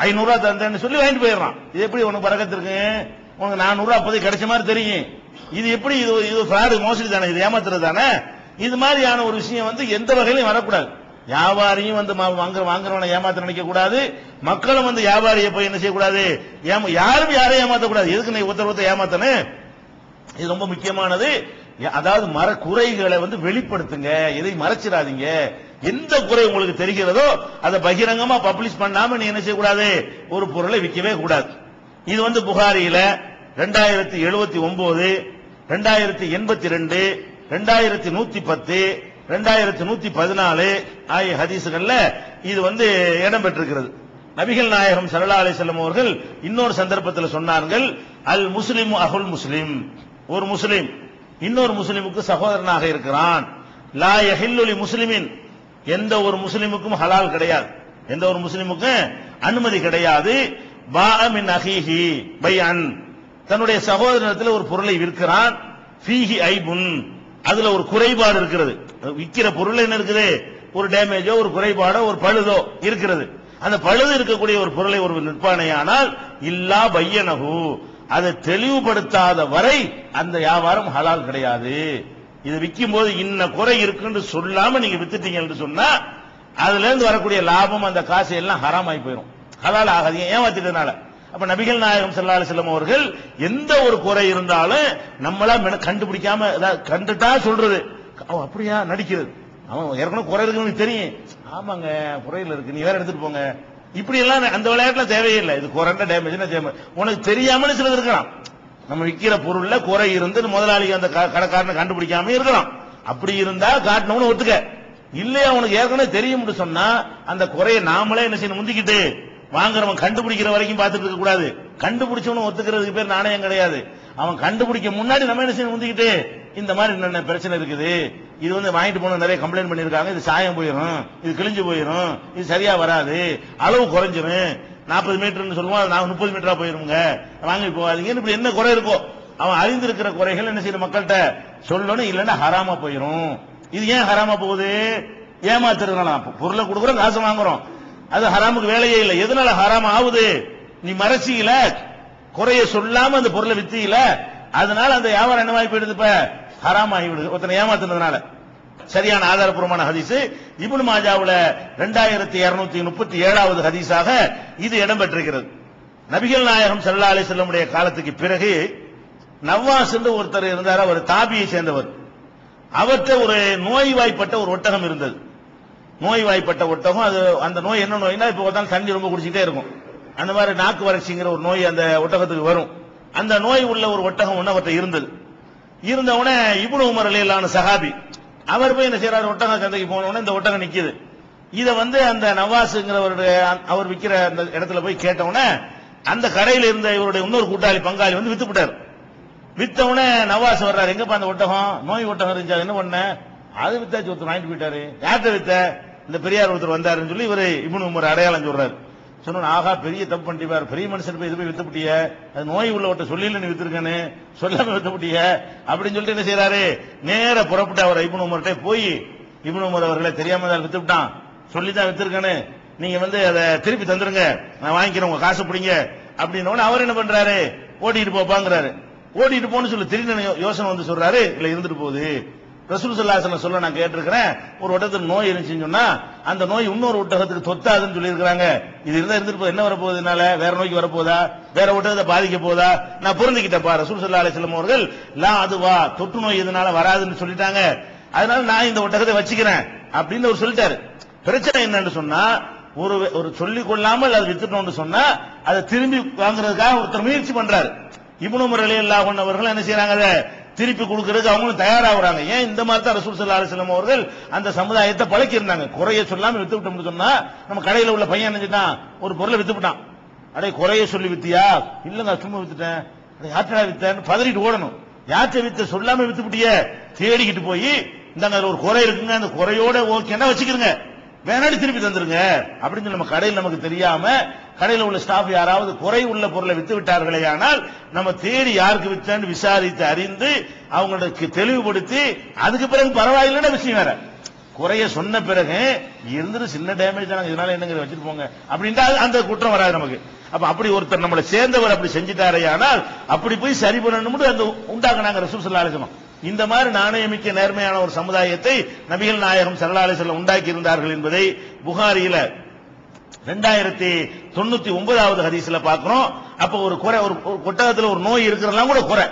₹500 தந்தேன்னு சொல்லி வாங்கிட்டு போயிடறான். இது எப்படி உனக்கு பரக்கத்து இருக்கு, உனக்கு ₹400 அப்போதைக்கு கிடைச்ச மாதிரி தெரியும். இது எப்படி, இது ஃப்ராடு, மோசடி தானே, இது ஏமாத்துறது தானே. இது மாதிரியான ஒரு விஷயம் எந்த வகையிலும் வரக்கூடாது. வியாபாரியும் வாங்குறவனை ஏமாத்த நினைக்க கூடாது, மக்களும் வியாபாரியை போய் என்ன செய்யக்கூடாது, யாரும் யாரையும் ஏமாத்தக்கூடாது. எதுக்கு நீ ஒருத்தர் ஏமாத்தணும், இது ரொம்ப முக்கியமானது. அதாவது குறைகளை வெளிப்படுத்துங்க, எதை மறைச்சிடாதீங்க. எந்த குறை உங்களுக்கு தெரிகிறதோ அதை பகிரங்கமா பப்ளிஷ் பண்ணாம நீ என்ன செய்யக்கூடாது, ஒரு பொருளை விற்கவே கூடாது. இது புகாரியில 2079, 2082, 2110, 2114 ஆகிய ஹதீசுகள்ல இது இடம் பெற்றிருக்கிறது. நபிகள் நாயகம் ஸல்லல்லாஹு அலைஹி வஸல்லம் அவர்கள் இன்னொரு சந்தர்ப்பத்தில் சொன்னார்கள், அல் முஸ்லிமு அஹுல் முஸ்லிம், ஒரு முஸ்லிம் இன்னொரு முஸ்லிமுக்கு சகோதரனாக இருக்கிறான். லா யஹில்லு லி முஸ்லிமின், எந்த ஒரு முஸ்லிமுக்கும் ஹலால் கிடையாது, எந்த ஒரு முஸ்லிமுக்கும் அனுமதி கிடையாது. பாஅ மின் அஹீஹி பைஅன், தன்னுடைய சகோதரத்தில் ஒரு பொருளை விற்கிறான். ஃபீஹி ஐபுன், அதுல ஒரு குறைபாடு இருக்கிறது. விற்கிற பொருள் என்ன இருக்குது, ஒரு டேமேஜோ ஒரு குறைபாடோ ஒரு பழுதோ இருக்கிறது. அந்த பழுது இருக்கக்கூடிய ஒரு பொருளை ஒரு விற்பானையானால் இல்லா பையனஹு, அதை தெளிவுபடுத்தாத வரை அந்த வியாபாரம் ஹலால் கிடையாது. இது விற்கும் போது இன்ன குறை இருக்குன்னு சொல்லாம நீங்க வித்துட்டீங்க என்று சொன்னா அதுல இருந்து வரக்கூடிய லாபம், அந்த காசு எல்லாம் ஹராமாய் போயிடும், ஹலால் ஆகாதீங்க ஏமாத்திட்டனால. அப்ப நபிகள் நாயகம் ஸல்லல்லாஹு அலைஹி வஸல்லம் அவர்கள் எந்த ஒரு குறை இருந்தாலும் நம்மளா கண்டுபிடிக்காம கண்டுட்டா சொல்றது, அப்படியா நடிக்கிறது, அவன் ஏற்கனவே குறை இருக்குன்னு தெரியும், ஆமாங்க குறையில இருக்கு நீ வேற எடுத்துட்டு போங்க, இப்படி எல்லாம் அந்த விளையாட்டுல தேவையில்லை. இது குறைந்த டேமேஜ் உனக்கு தெரியாம சிலது இருக்கலாம். நம்ம விற்கிற பொருள்ல குறை இருந்து முதலாளி அந்த கடைக்காரனை கண்டுபிடிக்காம இருக்கலாம். அப்படி இருந்தா காட்டணும்னு ஒத்துக்க. இல்லையா உனக்கு ஏற்கனவே தெரியும் சொன்னா அந்த குறையை நாமளே என்ன செய்யணும், முந்திக்கிட்டு வாங்குறவன் கண்டுபிடிக்கிற வரைக்கும் பார்த்துட்டு இருக்க கூடாது. கண்டுபிடிச்சவனு ஒத்துக்கிறதுக்கு பேர் நாணயம் கிடையாது. அவன் கண்டுபிடிக்க முன்னாடி நம்ம என்ன செய்யணும், முந்திக்கிட்டு இந்த மாதிரி என்ன பிரச்சனை இருக்குது, இது வாங்கிட்டு போன நிறைய கம்ப்ளைண்ட் பண்ணிருக்காங்க, இது சாயம் போயிடும், இது கிழிஞ்சு போயிடும், இது சரியா வராது, அளவு குறைஞ்சிரும், 40 மீட்டர்னு சொல்லுவான் 30 மீட்டரா போயிருங்க, வாங்கி போகாதீங்க. இப்படி என்ன குறை இருக்கோ அவன் அறிந்திருக்கிற குறைகள் என்ன செய்யணும் மக்கள்கிட்ட சொல்லணும். இல்லைன்னா ஹராமா போயிடும். இது ஏன் ஹராமா போகுது, ஏமாத்துறதுனால. பொருளை கொடுக்குறோம் காசு வாங்குறோம், அது ஹராமுக்கு வேலையே இல்லை. எதனால ஹராம் ஆகுது, நீ மறைச்சியில குறைய சொல்லாம அந்த பொருளை வித்தியில, அதனால அந்த வியாபாரம் என்ன மாதிரி போயிடுது, இப்ப ஹராம் ஆகிவிடுது ஒருத்தனை ஏமாத்துனதுனால. சரியான ஆதாரப்பூர்வமான ஹதீஸ் இப்னு மாஜாவுல 2237வது ஹதீஸாக இது இடம்பெற்றிருக்கிறது. நபிகள் நாயகம் ஸல்லல்லாஹு அலைஹி வஸல்லம் உடைய காலத்துக்கு பிறகு நவாஸ் என்று ஒருத்தர் இருந்தார், அவர் தாபியை சேர்ந்தவர். அவர்கிட்ட ஒரு நோய்வாய்ப்பட்ட ஒரு ஒட்டகம் இருந்தது. நோய்வாய்ப்பட்ட ஒட்டகம், அது அந்த நோய் என்ன நோய்னா, இப்ப பார்த்தாலும் தண்ணி ரொம்ப குடிச்சிட்டே இருக்கும், அந்த மாதிரி நாக்கு வறட்சிங்கிற ஒரு நோய் அந்த ஒட்டகத்துக்கு வரும். அந்த நோய் உள்ள ஒரு ஒட்டகம் ஒண்ணு அவர்கிட்ட இருந்தது. இருந்தவன இப்னு உமர் ரலியல்லாஹு அன்ஹு சஹாபி, அவர் போய் என்ன செய்யறாரு, ஒட்டகம் சந்தைக்கு போனவன இந்த ஒட்டகம் நிக்குது. இத அந்த நவாஸ்ங்கிறவருடைய அவர் விற்கிற அந்த இடத்துல போய் கேட்டவன, அந்த கடையில் இருந்த இவருடைய இன்னொரு கூட்டாளி பங்காளி வித்து விட்டார். வித்தவன நவாஸ் வர்றாரு, எங்கப்பா அந்த ஒட்டகம், நோய் ஒட்டகம் இருந்துச்சு, என்ன பண்ண, அது வித்தாச்சு, ஒருத்தர் வாங்கிட்டு போயிட்டாரு. யார்கிட்ட வித்த, இந்த பெரியார் ஒருத்தர் வந்தாருன்னு சொல்லி இவரு இப்னு உமர் அடையாளம் சொல்றாரு. சொன்ன, ஆகா பெரிய தப்பு பண்ணிட்டு, பெரிய மனுஷன் போய் இது போய் வித்துப்பிட்டிய, அது நோய் உள்ளவட்ட சொல்லல நீ வித்துருக்கனு, சொல்லாம வித்துப்பிட்டிய அப்படின்னு சொல்லிட்டு என்ன செய்யறாரு, நேர புறப்பட்டு அவர் இப்னு உமர்கிட்ட போய், இப்னு உமர் அவர்களை தெரியாம தான் வித்துவிட்டான், சொல்லிதான் வித்துருக்கனு, நீங்க அதை திருப்பி தந்துருங்க, நான் வாங்கிக்கிறேன், உங்க காசு பிடிங்க அப்படின்னு. அவர் என்ன பண்றாரு, ஓட்டிட்டு போப்பாங்கிறாரு. ஓட்டிட்டு போன்னு சொல்லி திடீர்னு யோசனை சொல்றாரு, இல்ல இருந்துட்டு போகுது, ரசூல் ஸல்லல்லாஹு அலைஹி வஸல்லம் சொல்ல நான் கேட்டிருக்கிறேன், ஒரு ஒட்டகத்துக்கு நோய் இருந்துச்சுன்னு சொன்னா அந்த நோய் இன்னொரு ஒட்டகத்துக்கு தொத்தாதுன்னு சொல்லி இருக்காங்க, இது இருந்தா இருந்துட்டு போது என்ன வரப்போகுதுனால, வேற நோய்க்கு வரப்போதா, வேற ஒட்டகத்தை பாதிக்க போதா, நான் புரிஞ்சுக்கிட்டப்பா. ரசூல் ஸல்லல்லாஹு அலைஹி வஸல்லம் அவர்கள் அதுவா தொற்று நோய் இதனால வராதுன்னு சொல்லிட்டாங்க, அதனால நான் இந்த ஒட்டகத்தை வச்சுக்கிறேன் அப்படின்னு அவர் சொல்லிட்டாரு. பிரச்சனை என்னன்னு சொன்னா, ஒரு சொல்லிக் கொள்ளாமல் அதை வித்துட்டோம்னு சொன்னா அதை திரும்பி வாங்குறதுக்காக ஒருத்தர் முயற்சி பண்றாரு. இப்னு உமர் ரலியல்லாஹு அன்ஹு அவர்கள் என்ன செய்யறாங்க, அதை திருப்பி கொடுக்கிறதுக்கு அவங்களும் தயாராகிறாங்க. ஏன் இந்த மாதிரி தான் ரசூல் ஸல்லல்லாஹு அலைஹி வஸல்லம் அவர்கள் அந்த சமுதாயத்தை பழக்கி இருந்தாங்க. குறைய சொல்லாம வித்து விட்டோம்னு சொன்னா, நம்ம கடையில உள்ள பையன் நினைச்சிட்டான், ஒரு பொருளை வித்து விட்டான், அடே குறைய சொல்லி வித்தியா, இல்லங்க சும்மா வித்துட்டேன், யார்ட்டா வித்தேன்னு பதறிட்டு ஓடணும். யார்ட்ட வித்த சொல்லாம வித்து விட்டிய, தேடிக்கிட்டு போய் இந்தாங்க ஒரு குறை இருக்குங்க, அந்த குறையோட ஓகேன்னா வச்சுக்கிறங்க, வேணாடி திருப்பி தந்துருங்க அப்படின்னு சொல்லி நம்ம கடையில் நமக்கு தெரியாம கடையில் உள்ள ஸ்டாஃப் யாராவது குறை உள்ள பொருளை வித்து விட்டார்களே, ஆனால் நம்ம தேடி யாருக்கு வித்தான்னு விசாரித்து அறிந்து அவங்களுக்கு தெளிவுபடுத்தி அதுக்கு பிறகு பரவாயில்லைன்னா விஷயம் வேற. குறைய சொன்ன பிறகு இருந்துட்டு சின்ன டேமேஜ் தானே, இதனால என்னங்க வச்சுட்டு போங்க அப்படின்ட்டு அந்த குற்றம் வராது நமக்கு. அப்ப அப்படி ஒருத்தர் நம்மளை சேர்ந்தவர் அப்படி செஞ்சுட்டாரே, ஆனால் அப்படி போய் சரி பண்ணணும் அந்த உண்டாக்குனாங்க ரசூல் ஸல்லல்லாஹு அலைஹி வஸல்லம். இந்த மாதிரி நாணயமிக்க நேர்மையான ஒரு சமுதாயத்தை நபிகள் நாயகம் ஸல்லல்லாஹு அலைஹி வஸல்லம் உண்டாக்கி இருந்தார்கள் என்பதை புகாரியில 2099வது ஹதீஸ்ல பார்க்கிறோம். அப்ப ஒரு குறை, ஒரு ஒட்டகத்துல ஒரு நோய் இருக்கிறதெல்லாம் கூட குறை,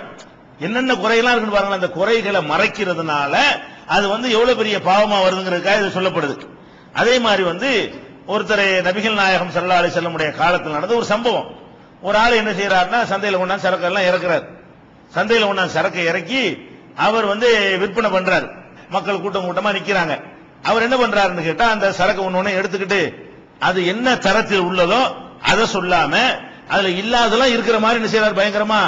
என்னென்ன குறையெல்லாம் இருக்குன்னு பாருங்க. அந்த குறைகளை மறைக்கிறதுனால அது எவ்வளவு பெரிய பாவமா வருதுங்கிறதுக்காக இது சொல்லப்படுது. அதே மாதிரி ஒருத்தர் நபிகள் நாயகம் ஸல்லல்லாஹு அலைஹி வஸல்லம் உடைய காலத்தில் நடந்த ஒரு சம்பவம். ஒரு ஆள் என்ன செய்யறாருன்னா, சந்தையில கொண்டாந்து சரக்கு எல்லாம் இறக்குறாரு. சந்தையில கொண்டாந்து சரக்கை இறக்கி அவர் விற்பனை பண்றாரு. மக்கள் கூட்டம் கூட்டமா நிக்கிறாங்க. அவர் என்ன பண்றாருன்னு கேட்டா, அந்த சரக்கு ஒண்ணு எடுத்துக்கிட்டு அது என்ன தரத்தில் உள்ளதோ அதை சொல்லாம அதுல இல்லாதெல்லாம் இருக்கிற மாதிரி என்ன செய்யறாரு, பயங்கரமா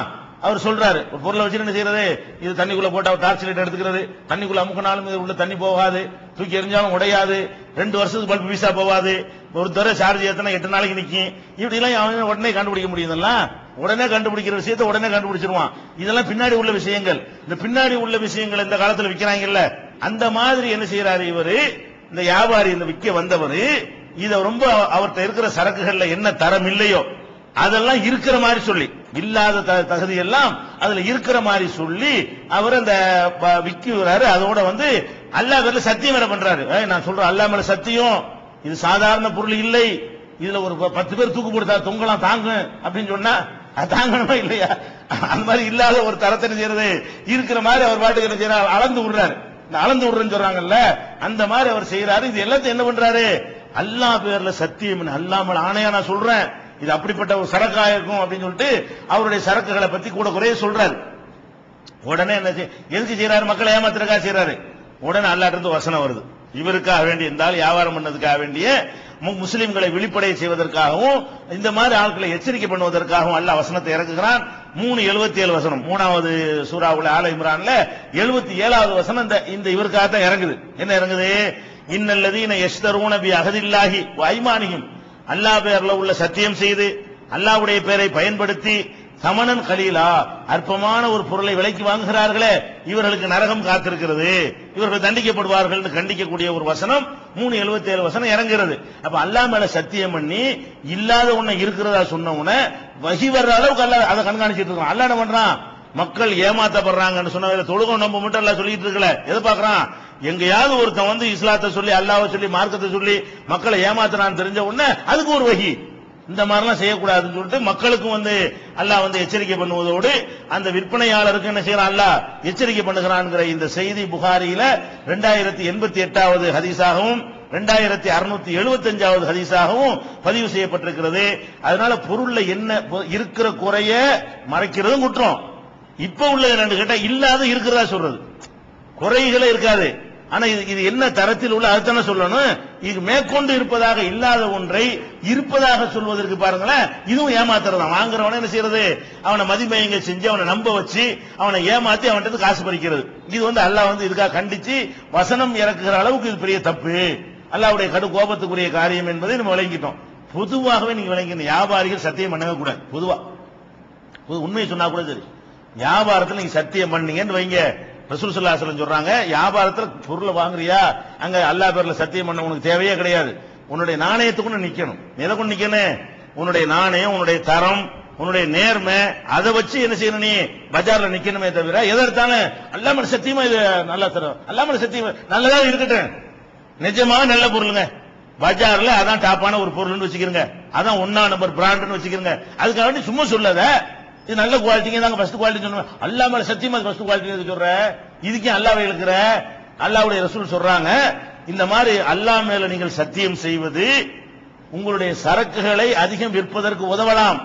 அவர் சொல்றாரு. ஒரு பொருளை வச்சு என்ன செய்யறது, இது தண்ணிக்குள்ள போட்டா டார்ச் லைட் எடுத்துக்கிறது, தண்ணிக்குள்ள அமுக்கினாலும் இது உள்ள தண்ணி போகாது, தூக்கி எரிஞ்சாலும் உடையாது, 2 வருஷத்துக்கு பல்ப் வீசா போகாது, ஒரு தடவை சார்ஜ் ஏத்தனா 8 நாளைக்கு நிக்கும். இப்படி எல்லாம் உடனே கண்டுபிடிக்க முடியுதெல்லாம், உடனே கண்டுபிடிக்கிற விஷயத்தை உடனே கண்டுபிடிச்சிருவான். இதெல்லாம் பின்னாடி உள்ள விஷயங்கள். இந்த பின்னாடி உள்ள விஷயங்கள் இந்த காலத்துல விக்கிறாங்கல்ல, அந்த மாதிரி என்ன செய்யறாரு இவரு, இந்த வியாபாரி, இந்த விற்க வந்தவர் இத ரொம்ப அவர்கிட்ட இருக்கிற சரக்குகள்ல என்ன தரம் இல்லையோ அதெல்லாம் இருக்கிற மாதிரி சொல்லி, இல்லாத தகுதி எல்லாம் அதுல இருக்கிற மாதிரி சொல்லி அவர் அந்த விற்கிறாரு. அதோட அல்லாஹ் பேர்ல சத்தியம் வேற பண்றாரு. நான் சொல்றேன், அல்லாஹ் மேல சத்தியம், இது சாதாரண பொருள் இல்லை, இதுல ஒரு 10 பேர் தூக்கு போடுதா தொங்கலாம் தாங்கும் அப்படின்னு சொன்னா அது தாங்கணுமா இல்லையா? அந்த மாதிரி இல்லாத ஒரு தரத்தை செய்யறது இருக்கிற மாதிரி அவர் பாட்டுக்கு என்ன செய்யறாரு, அளந்து விடுறாரு. இந்த அளந்து விடுறேன்னு சொல்றாங்கல்ல, அந்த மாதிரி அவர் செய்யறாரு. இது எல்லாத்தையும் என்ன பண்றாரு, அல்லாஹ் பேர்ல சத்தியம், அல்லாஹ் மேல ஆணையா நான் சொல்றேன், இது அப்படிப்பட்ட ஒரு சரக்கா இருக்கும் அப்படின்னு சொல்லிட்டு அவருடைய சரக்குகளை பத்தி கூட குறைய சொல்றாரு. உடனே என்ன எதுக்கு செய்யறாரு, மக்களை ஏமாத்துறதுக்காக செய்யறாரு. உடனே அல்லாஹ்ட்ட இருந்து வசனம் வருது, இவருக்காக வேண்டிய இந்த ஆள் வியாபாரம் பண்ணதுக்காக வேண்டிய முஸ்லிம்களை விழிப்படைய செய்வதற்காகவும் இந்த மாதிரி ஆட்களை எச்சரிக்கை பண்ணுவதற்காகவும் அல்லாஹ் வசனத்தை இறக்குகிறான். 3:77 வசனம், 3வது சூராவுல ஆல இம்ரான்ல 77வது வசனம் இந்த இவருக்காக தான் இறங்குது. என்ன இறங்குது, இன்னல்லதீன யஷ்தரூன பி அஹதில்லாஹி வ ஐமானிஹிம், அல்லாஹ் பேர்ல உள்ள சத்தியம் செய்து அல்லாஹ்வுடைய பெயரை பயன்படுத்தி சமணன் கலீலா அற்பமான ஒரு பொருளை விலைக்கு வாங்குகிறார்களே, இவர்களுக்கு நரகம் காத்திருக்கிறது, இவர்கள் தண்டிக்கப்படுவார்கள் கண்டிக்கக்கூடிய ஒரு வசனம் 3:77 வசனம் இறங்குகிறது. அப்ப அல்லாஹ் மேல சத்தியம் பண்ணி இல்லாத ஒண்ணு இருக்கிறதா சொன்ன உடனே வகி வர்ற அளவுக்கு அல்லாஹ் அதை கண்காணிச்சிட்டு இருக்கான். அல்லாஹ் என்ன பண்றான், மக்கள் ஏமாத்தப்படுறாங்கன்னு சொன்ன தொழுகம் நம்ம மட்டும் எல்லாம் சொல்லிட்டு இருக்கல, எதை பாக்குறான், எங்கேயாவது ஒருத்தன் வந்து இஸ்லாத்தை சொல்லி அல்லாஹ்வை சொல்லி மார்க்கத்தை சொல்லி மக்களை ஏமாத்துறான்னு தெரிஞ்ச உடனே அதுக்கு ஒரு வகி, இந்த மாதிரிலாம் செய்யக்கூடாதுன்னு சொல்லிட்டு மக்களுக்கும் வந்து அல்லாஹ் வந்து எச்சரிக்கை பண்ணுவதோடு அந்த விற்பனையாளருக்கு என்ன செய்யறான், அல்லாஹ் எச்சரிக்கை பண்ணுகிறான்ங்கிற இந்த செய்தி புகாரியில 2088வது ஹதீஸாகவும் 2675வது ஹதீஸாகவும் பதிவு செய்யப்பட்டிருக்கிறது. அதனால பொருள்ல என்ன இருக்கிற குறைய மறைக்கிறதும் குற்றம். இப்ப உள்ள என்னன்னு கேட்டா இல்லாத இருக்கிறதா சொல்றது, குறைகளே இருக்காது. ஆனா இது என்ன தரத்தில் உள்ள அதுதானே சொல்லணும். இது மேற்கொண்டு இருப்பதாக இல்லாத ஒன்றை இருப்பதாக சொல்வதற்கு பாருங்களேன், இதுவும் ஏமாத்துறதான். வாங்குறவன என்ன செய்யறது, அவனை மதிமயங்க செஞ்சு அவனை நம்ப வச்சு அவனை ஏமாத்தி அவன்கிட்ட காசு பறிக்கிறது. இது வந்து அல்லாஹ் வந்து இதுக்காக கண்டிச்சு வசனம் இறக்குகிற அளவுக்கு இது பெரிய தப்பு, அல்லாஹ்வுடைய கடு கோபத்துக்குரிய காரியம் என்பதை நம்ம விளங்கிட்டோம். பொதுவாகவே நீங்க விளங்கின வியாபாரிகள் சத்தியம் பண்ணவே கூடாது. பொதுவா உண்மையை சொன்னா கூட சரி, வியாபாரத்தில் நீங்க சத்தியம் பண்ணீங்கன்னு வைங்க, ரசூல் ஸல்லல்லாஹு அலைஹி வஸல்லம் சொல்றாங்க, வியாபாரத்துல பொருளை வாங்குறியா அங்க அல்லாஹ் பேர்ல சத்தியம் பண்ண உனக்கு தேவையே கிடையாது. உன்னுடைய நாணயத்துக்கு நிக்கணும். எதை கொண்டு நிக்கணும், உன்னுடைய நாணயம், உன்னுடைய தரம், உன்னுடைய நேர்மை, அதை வச்சு என்ன செய்யணும், நீ பஜார்ல நிக்கணுமே தவிர எதற்கான அல்லாஹ் மேல சத்தியமா இது நல்லா தரும், அல்லாஹ் மேல சத்தியமா நல்லதா இருக்கட்டும், நிஜமா நல்ல பொருளுங்க, பஜார்ல அதான் டாப்பான ஒரு பொருள்னு வச்சுக்கிறங்க, அதான் 1ஆம் நம்பர் பிராண்ட்னு வச்சுக்கிறங்க, அதுக்காக வேண்டி சும்மா சொல்லாத இது நல்ல குவாலிட்டிங்க தாங்க ஃபர்ஸ்ட் குவாலிட்டி சொல்லுவேன், அல்லாஹ் மேல சத்தியமா ஃபர்ஸ்ட் குவாலிட்டி சொல்ற, இதுக்கே அல்லாஹ்வை இழுக்கிற. அல்லாஹ்வுடைய ரசூல் சொல்றாங்க, இந்த மாதிரி அல்லாஹ் மேல நீங்கள் சத்தியம் செய்வது உங்களுடைய சரக்குகளை அதிகம் விற்பதற்கு உதவலாம்,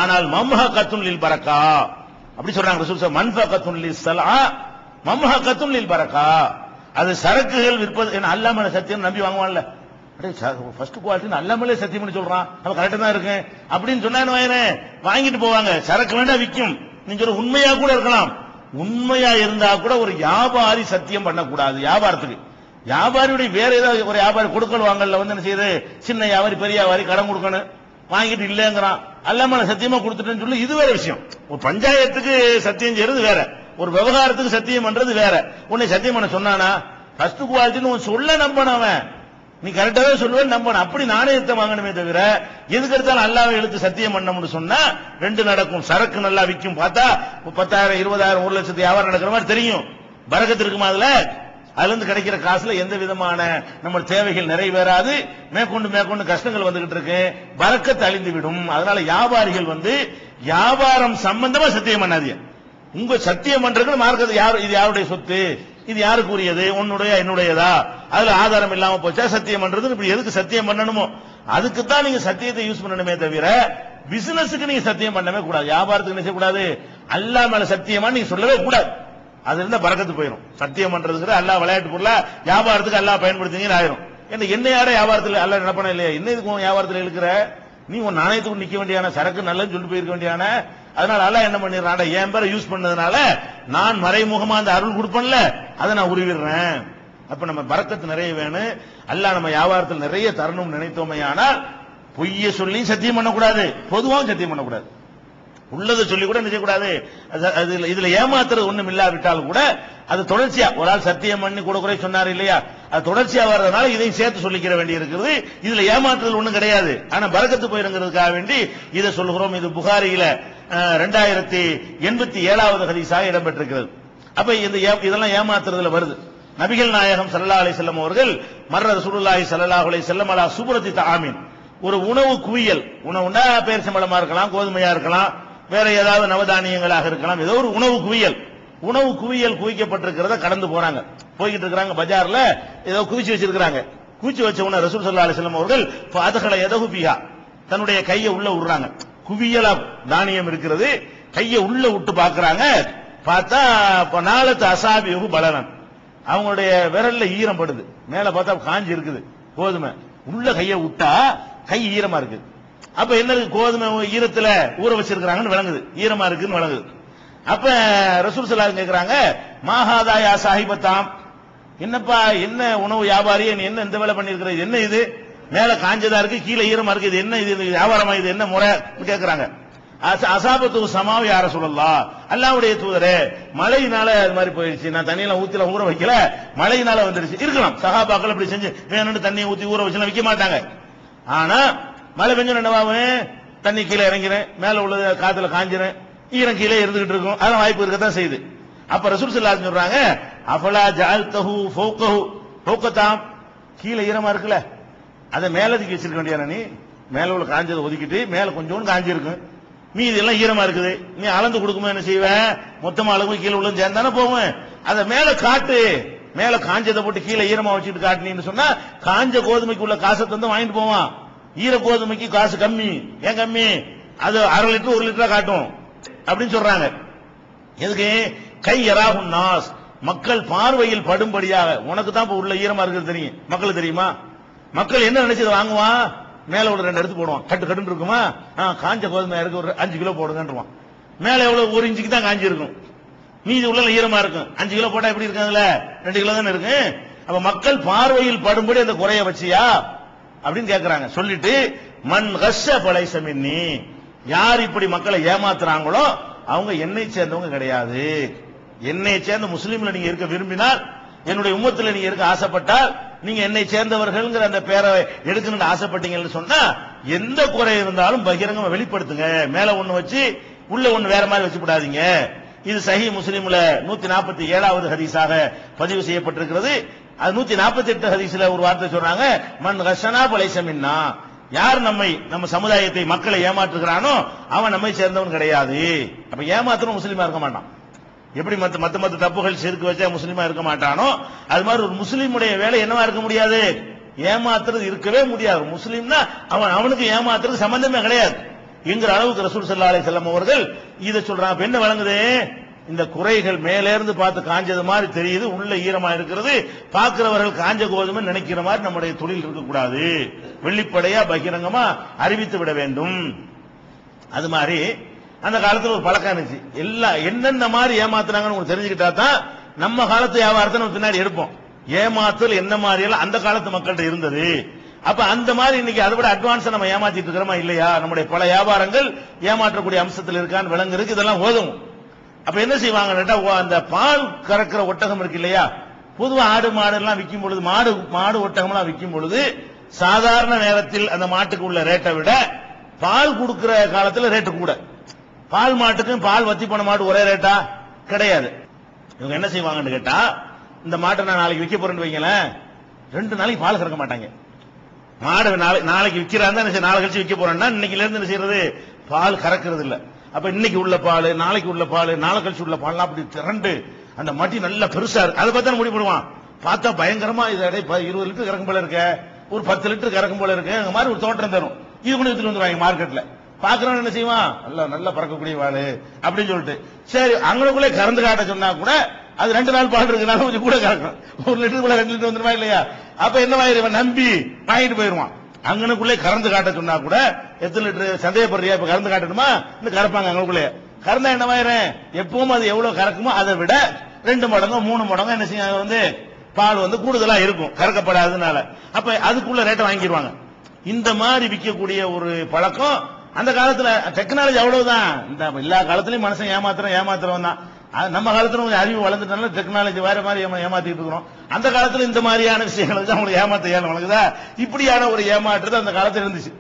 ஆனால் மம்ஹகத்துன் லில் பரக்கா, அப்படி சொல்றாங்க ரசூல். மன்ஃபகத்துன் லிஸ் ஸலா மம்ஹகத்துன் லில் பரக்கா, அது சரக்குகள் விற்பது. அல்லாஹ் மேல சத்தியம் நம்பி வாங்குவான்ல, ஃபர்ஸ்ட் குவாலிட்டி அல்லாஹ் மேலே சத்தியம் பண்ணி சொல்றான், அது கரெக்டா தான் இருக்கு அப்படின்னு சொன்னா வாங்கிட்டு போவாங்க. சரக்கு வேண்டாம் விற்கும். நீங்க சொல்ற உண்மையா கூட இருக்கலாம், உண்மையா இருந்தா கூட ஒரு வியாபாரி சத்தியம் பண்ணக்கூடாது. வியாபாரத்துக்கு வியாபாரியுடைய வேற ஏதாவது ஒரு வியாபாரி கொடுக்கல் வாங்கல வந்து என்ன செய்யுது, சின்ன வியாபாரி பெரிய வியாபாரி கடன் கொடுக்கணும், வாங்கிட்டு இல்லங்கிறான், அல்லாஹ் மேல சத்தியமா கொடுத்துட்டேன்னு சொல்லி இது வேற விஷயம். ஒரு பஞ்சாயத்துக்கு சத்தியம் செய்யறது வேற, ஒரு விவகாரத்துக்கு சத்தியம் பண்றது வேற. உன்னை சத்தியம் பண்ண சொன்னானா ஃபர்ஸ்ட் குவாலிட்டின்னு சொல்ல நம்பணும், அவன் நீ கரெக்டாவே சொல்லுவேன் நம்பணும். அப்படி நாணயத்தை வாங்கணுமே தவிர எதுக்கு எடுத்தாலும் அல்லாஹ்வை எழுத்து சத்தியம் பண்ணணும்னு சொன்னா ரெண்டு நடக்கும். சரக்கு நல்லா விற்கும், பார்த்தா 10,000 20,000 1 லட்சத்து வியாபாரம் நடக்கிற மாதிரி தெரியும், பரக்கத்து இருக்குமா அதுல இருந்து கிடைக்கிற காசுல எந்த விதமான நம்ம தேவைகள் நிறைவேறாது, மேற்கொண்டு கஷ்டங்கள் வந்துகிட்டு இருக்கு, பரக்கத்து அழிந்து விடும். அதனால வியாபாரிகள் வந்து வியாபாரம் சம்பந்தமா சத்தியம் பண்ணாதீங்க. உங்க சத்தியம் பண்றதுக்கு மார்க்கத்து யார், இது யாருடைய சொத்து, இது யாருக்கு உரியது, உன்னுடைய என்னுடையதா, அதுல ஆதாரம் இல்லாம போச்சா சத்தியம் பண்றது, இப்படி எதுக்கு சத்தியம் பண்ணணுமோ அதுக்கு தான் நீங்க சத்தியத்தை யூஸ் பண்ணணுமே தவிர பிசினஸுக்கு நீங்க சத்தியம் பண்ணவே கூடாது. வியாபாரத்துக்கு என்ன செய்யக்கூடாது, அல்லாஹ் மேல சத்தியமா நீங்க சொல்லவே கூடாது, அது இருந்தா பரக்கத்து போயிடும். சத்தியம் பண்றதுக்கு அல்லாஹ் விளையாட்டு பொருளா வியாபாரத்துக்கு அல்லாஹ் பயன்படுத்திங்க ஆயிரும். என்ன யாரே வியாபாரத்தில் அல்லாஹ் நடப்பன இல்லையா, என்ன இதுக்கு வியாபாரத்தில் இருக்கிற நீ உன் நாணயத்துக்கு நிக்க வேண்டியான, சரக்கு நல்லன்னு சொல்லிட்டு போயிருக்க வேண்டியான. அதனால அல்லாஹ் என்ன பண்ணிடுறான், என் பேரை யூஸ் பண்ணதுனால நான் மறைமுகமா அந்த அருள் கொடுப்பேன்ல, அதை நான் உருவிடுறேன். அப்ப நம்ம பரக்கத்து நிறைய வேணும், அல்லாஹ் நம்ம வியாபாரத்தில் நிறைய தரணும் நினைத்தோமே, ஆனால் பொய்ய சொல்லி சத்தியம் பண்ணக்கூடாது, பொதுவாக சத்தியம் பண்ணக்கூடாது, உள்ளதை சொல்லி கூட என்ன செய்யக்கூடாது. இதுல ஏமாத்துறது ஒண்ணும் இல்லாவிட்டால் கூட அது தொடர்ச்சியா ஒரு ஆள் சத்தியம் பண்ணி கூட குறை சொன்னார் இல்லையா, அது தொடர்ச்சியா வர்றதுனால இதையும் சேர்த்து சொல்லிக்கிற வேண்டி இருக்குது. இதுல ஏமாற்றுதல் ஒண்ணும் கிடையாது, ஆனா பரக்கத்து போயிருங்கிறதுக்காக வேண்டி இதை சொல்கிறோம். இது புகாரியில 2087வது ஹதீஸாக இடம்பெற்றிருக்கிறது. அப்ப இதெல்லாம் ஏமாத்துறதுல வருது. நபிகள் நாயகம் ஸல்லல்லாஹு அலைஹி வஸல்லம் அவர்கள் மர்ர ரசூலுல்லாஹி ஸல்லல்லாஹு அலைஹி வஸல்லம் அலா சுப்ரத்தி தஆமின், ஒரு உணவு குவியல், உணவுனா பேரிச்சம்பழமா இருக்கலாம், கோதுமையா இருக்கலாம், வேற ஏதாவது நவதானியங்களாக இருக்கலாம், ஏதோ ஒரு உணவு குவியல், உணவு குவியல் குவிக்கப்பட்டிருக்கிறத கடந்து போறாங்க. போய்கிட்டு இருக்காங்க பஜார்ல, ஏதோ குவிச்சு வச்சிருக்காங்க. குவிச்சு வச்ச உடனே ரசூல் ஸல்லல்லாஹு அலைஹி வஸல்லம் அவர்கள் ஃபஅத்கல யதஹு பிஹா, தன்னுடைய கையை உள்ள விடுறாங்க. குவியலா தானியம் இருக்கிறது, கையை உள்ள விட்டு பாக்குறாங்க. பார்த்தா நாலத்து அசாபிஹு பலனன், அவங்களுடைய விரல்ல ஈரம் படுது. மேல பார்த்தா காஞ்சி இருக்குது கோதுமை, உள்ள கையை விட்டா கை ஈரமா இருக்கு. அப்ப என்ன கோதுமை ஈரத்துல ஊற வச்சிருக்காங்கன்னு விளங்குது, ஈரமா இருக்குன்னு விளங்குது. அப்ப ரசூல் ஸல்லல்லாஹு அலைஹி கேக்குறாங்க, மாஹாதா யா சாஹிபத்தாம், என்னப்பா என்ன உணவு வியாபாரியே நீ என்ன இந்த வேலை பண்ணிருக்கிற, என்ன இது மேல காஞ்சதா இருக்கு கீழே ஈரமா இருக்கு, இது என்ன, இது வியாபாரமா, இது என்ன முறை கேக்குறாங்க. அசாபத்து சமாவு யா ரசூலல்லாஹ், அல்லாஹ்வுடைய தூதரே மழையினால அது மாதிரி போயிடுச்சு, நான் தண்ணியில ஊத்தில ஊற வைக்கல, மழையினால வந்துருச்சு. இருக்கலாம் சஹாபாக்கள் அப்படி செஞ்சு வேணும்னு தண்ணியை ஊத்தி ஊற வச்சு வைக்க மாட்டாங்க. ஆனா மழை பெஞ்சு என்னவாகும், தண்ணி கீழே இறங்கிறேன், மேல உள்ளது காத்துல காஞ்சிறேன், ஈரம் கீழே இருந்துகிட்டு இருக்கும், அதெல்லாம் வாய்ப்பு இருக்கத்தான் செய்யுது. அப்ப ரசூல் ஸல்லல்லாஹு அலைஹி சொல்றாங்க, அஃபலா ஜஅல்தஹு ஃபௌகஹு ஃபௌகதாம், கீழே ஈரமா இருக்குல்ல அதை மேல தூக்கி வச்சிருக்க வேண்டியதானே, நீ மேல உள்ள காஞ்சதை ஒதுக்கிட்டு மேல கொஞ்சோண்டு காஞ்சி இருக்கும், மீதி எல்லாம் ஈரமா இருக்குது, நீ அளந்து கொடுக்கும்போது என்ன செய்வேன், மொத்தமா அளவு கீழே உள்ள சேர்ந்தானே போவேன், அதை மேல காட்டு, மேல காஞ்சதை போட்டு கீழே ஈரமா வச்சுட்டு காட்டினு சொன்னா காஞ்ச கோதுமைக்கு உள்ள காசை தந்து வாங்கிட்டு போவான், ஈர கோதுமைக்கு காசு கம்மி. ஏன் கம்மி, அது 1/2 லிட்டர் 1 லிட்டரா காட்டும் அப்படின்னு சொல்றாங்க. எதுக்கு, கை யராஹுன் நாஸ், மக்கள் பார்வையில் படும்படியாக. உனக்கு தான் உள்ள ஈரமா இருக்கிறது தெரியும், மக்களுக்கு தெரியுமா? மக்கள் என்ன நினைச்சது வாங்குவான், மேல ஒரு 2 எடுத்து போடுவான், கட்டு கட்டுன்னு இருக்குமா, காஞ்ச கோதுமை இருக்கு ஒரு 5 கிலோ போடுங்கன்றான். மேல எவ்வளவு 1 இன்ச்சுக்கு தான் காஞ்சி இருக்கும், மீதி உள்ள ஈரமா இருக்கும். 5 கிலோ போட்டா எப்படி இருக்காங்கல்ல, 2 கிலோ தானே இருக்கு. அப்ப மக்கள் பார்வையில் படும்படி அந்த குறைய வச்சியா அப்படின்னு கேட்கிறாங்க. சொல்லிட்டு மன் கஷ்ஷ பலைஸ மின்னி, யார் இப்படி மக்களை ஏமாத்துறாங்களோ அவங்க என்னை சேர்ந்தவங்க கிடையாது. என்னை சேர்ந்த முஸ்லீம்ல நீங்க இருக்க விரும்பினால், என்னுடைய உம்மத்துல நீங்க இருக்க ஆசைப்பட்டால், நீங்க என்னை சேர்ந்தவர்கள்ங்கிற அந்த பேரை எடுக்கணும்னு ஆசைப்பட்டீங்கன்னு சொன்னா எந்த குறை இருந்தாலும் பகிரங்கமா வெளிப்படுத்துங்க. மேல ஒண்ணு வச்சு உள்ள ஒண்ணு வேற மாதிரி வச்சு விடாதீங்க. இது சஹீஹ் முஸ்லிம்ல 147வது ஹதீஸாக பதிவு செய்யப்பட்டிருக்கிறது. அது 148 ஹதீஸ்ல ஒரு வார்த்தை சொல்றாங்க, மன் கஷனா பலைஸ மின்னா, யார் நம்ம சமுதாயத்தை மக்களை ஏமாற்றுகிறானோ அவன் நம்மை சேர்ந்தவன் கிடையாது. அப்ப ஏமாத்துறவன் முஸ்லீமா இருக்க மாட்டான். எப்படி மத்த தப்புகள் செருக்கு வச்சா முஸ்லீமா இருக்க மாட்டானோ அது மாதிரி ஒரு முஸ்லீமுடைய வேலை என்னவா இருக்க முடியாது, ஏமாத்துறது இருக்கவே முடியாது. முஸ்லீம்னா அவனுக்கு ஏமாத்துறது சம்பந்தமே கிடையாது என்கிற அளவுக்கு ரசூல் ஸல்லல்லாஹு அலைஹி வஸல்லம் அவர்கள் இதை சொல்றாங்க. என்ன வழங்குது, இந்த குறைகள் மேலே இருந்து பார்த்து காஞ்சது மாதிரி தெரியுது, உள்ள ஈரமா இருக்கிறது, பார்க்கிறவர்கள் காஞ்ச கோதுமை நினைக்கிற மாதிரி நம்முடைய தொழில் இருக்கக்கூடாது, வெளிப்படையா பகிரங்கமா அறிவித்து விட வேண்டும். அது மாதிரி அந்த காலத்துல ஒரு பழக்கம் இருந்துச்சு, எல்லாம் என்னென்ன மாதிரி ஏமாத்துறாங்கன்னு உங்களுக்கு தெரிஞ்சுக்கிட்டா தான் நம்ம காலத்து வியாபாரத்தை நம்ம பின்னாடி எடுப்போம். ஏமாத்தல் என்ன மாதிரி எல்லாம் அந்த காலத்து மக்கள்கிட்ட இருந்தது. அப்ப அந்த மாதிரி இன்னைக்கு அதை விட அட்வான்ஸா நம்ம ஏமாத்திட்டு இருக்கிறோமா இல்லையா, நம்முடைய பல வியாபாரங்கள் ஏமாற்றக்கூடிய அம்சத்தில் இருக்கான்னு விளங்குறதுக்கு இதெல்லாம் உதவும். அப்ப என்ன செய்வாங்க, அந்த பால் கறக்கிற ஒட்டகம் இருக்கு இல்லையா, பொதுவா ஆடு மாடு எல்லாம் விற்கும் பொழுது, மாடு ஒட்டகம் எல்லாம் விற்கும் பொழுது சாதாரண நேரத்தில் அந்த மாட்டுக்கு உள்ள ரேட்டை விட பால் கொடுக்கிற காலத்துல ரேட்டு கூட. பால் மாட்டுக்கும் பால் வத்தி போன மாட்டு ஒரே ரேட்டா கிடையாது. இவங்க என்ன செய்வாங்கன்னு கேட்டா, இந்த மாட்டை நான் நாளைக்கு விற்க போறேன்னு வைங்களேன், 2 நாளைக்கு பால் கறக்க மாட்டாங்க. மாடு நாளைக்கு விற்கிறாங்க, நாளை கழிச்சு விற்க போறேன்னா இன்னைக்குல இருந்து என்ன செய்யறது, பால் கறக்கிறது இல்ல. அப்ப இன்னைக்கு உள்ள பால், நாளைக்கு உள்ள பால், நாளை கழிச்சு உள்ள பால் அப்படி திரண்டு அந்த மட்டி நல்லா பெருசா இருக்கு. அதை பார்த்தா முடிவு பண்ணுவான், பார்த்தா பயங்கரமா இது 20 லிட்டர் கறக்கும் போல இருக்க, ஒரு 10 லிட்டர் கறக்கும் போல இருக்கு, அந்த மாதிரி ஒரு தோற்றம் தரும். இது கொண்டு எடுத்துட்டு வந்துருவாங்க மார்க்கெட்ல. பாக்குறவன் என்ன செய்வான், நல்லா பறக்கக்கூடிய வாழு அப்படின்னு சொல்லிட்டு, சரி அங்களுக்குள்ளே கறந்து காட்ட சொன்னா கூட அது 2 நாள் பால் இருக்குனால கொஞ்சம் கூட கறக்கும், 1 லிட்டர் கூட 2 லிட்டர் வந்துருவா இல்லையா. அப்ப என்னவாயிருவன், நம்பி வாங்கிட்டு போயிருவான். அங்கனுக்குள்ளே கறந்து காட்ட சொன்னா கூட எத்தனை லிட்டர் சந்தேகப்படுறியா, இப்ப கறந்து காட்டணுமா இன்னும் கறப்பாங்க. அங்களுக்குள்ளே கறந்தா என்னவாயிரும், எப்பவும் அது எவ்வளவு கறக்குமோ அதை விட 2 மடங்கு 3 மடங்கு என்ன செய்ய பால் கூடுதலா இருக்கும் கறக்கப்படாததுனால. அப்ப அதுக்குள்ள ரேட்டை வாங்கிடுவாங்க. இந்த மாதிரி விற்கக்கூடிய ஒரு பழக்கம் அந்த காலத்துல. டெக்னாலஜி அவ்வளவுதான், இந்த எல்லா காலத்திலயும் மனுஷன் ஏமாத்துறவன் தான். நம்ம காலத்துல கொஞ்சம் அறிவு வளர்ந்துட்டால டெக்னாலஜி வேற மாதிரி ஏமாத்திட்டு இருக்கிறோம். அந்த காலத்துல இந்த மாதிரியான விஷயங்கள் தான் உங்களுக்கு ஏமாத்த வழங்குதா, இப்படியான ஒரு ஏமாற்றது அந்த காலத்துல இருந்துச்சு.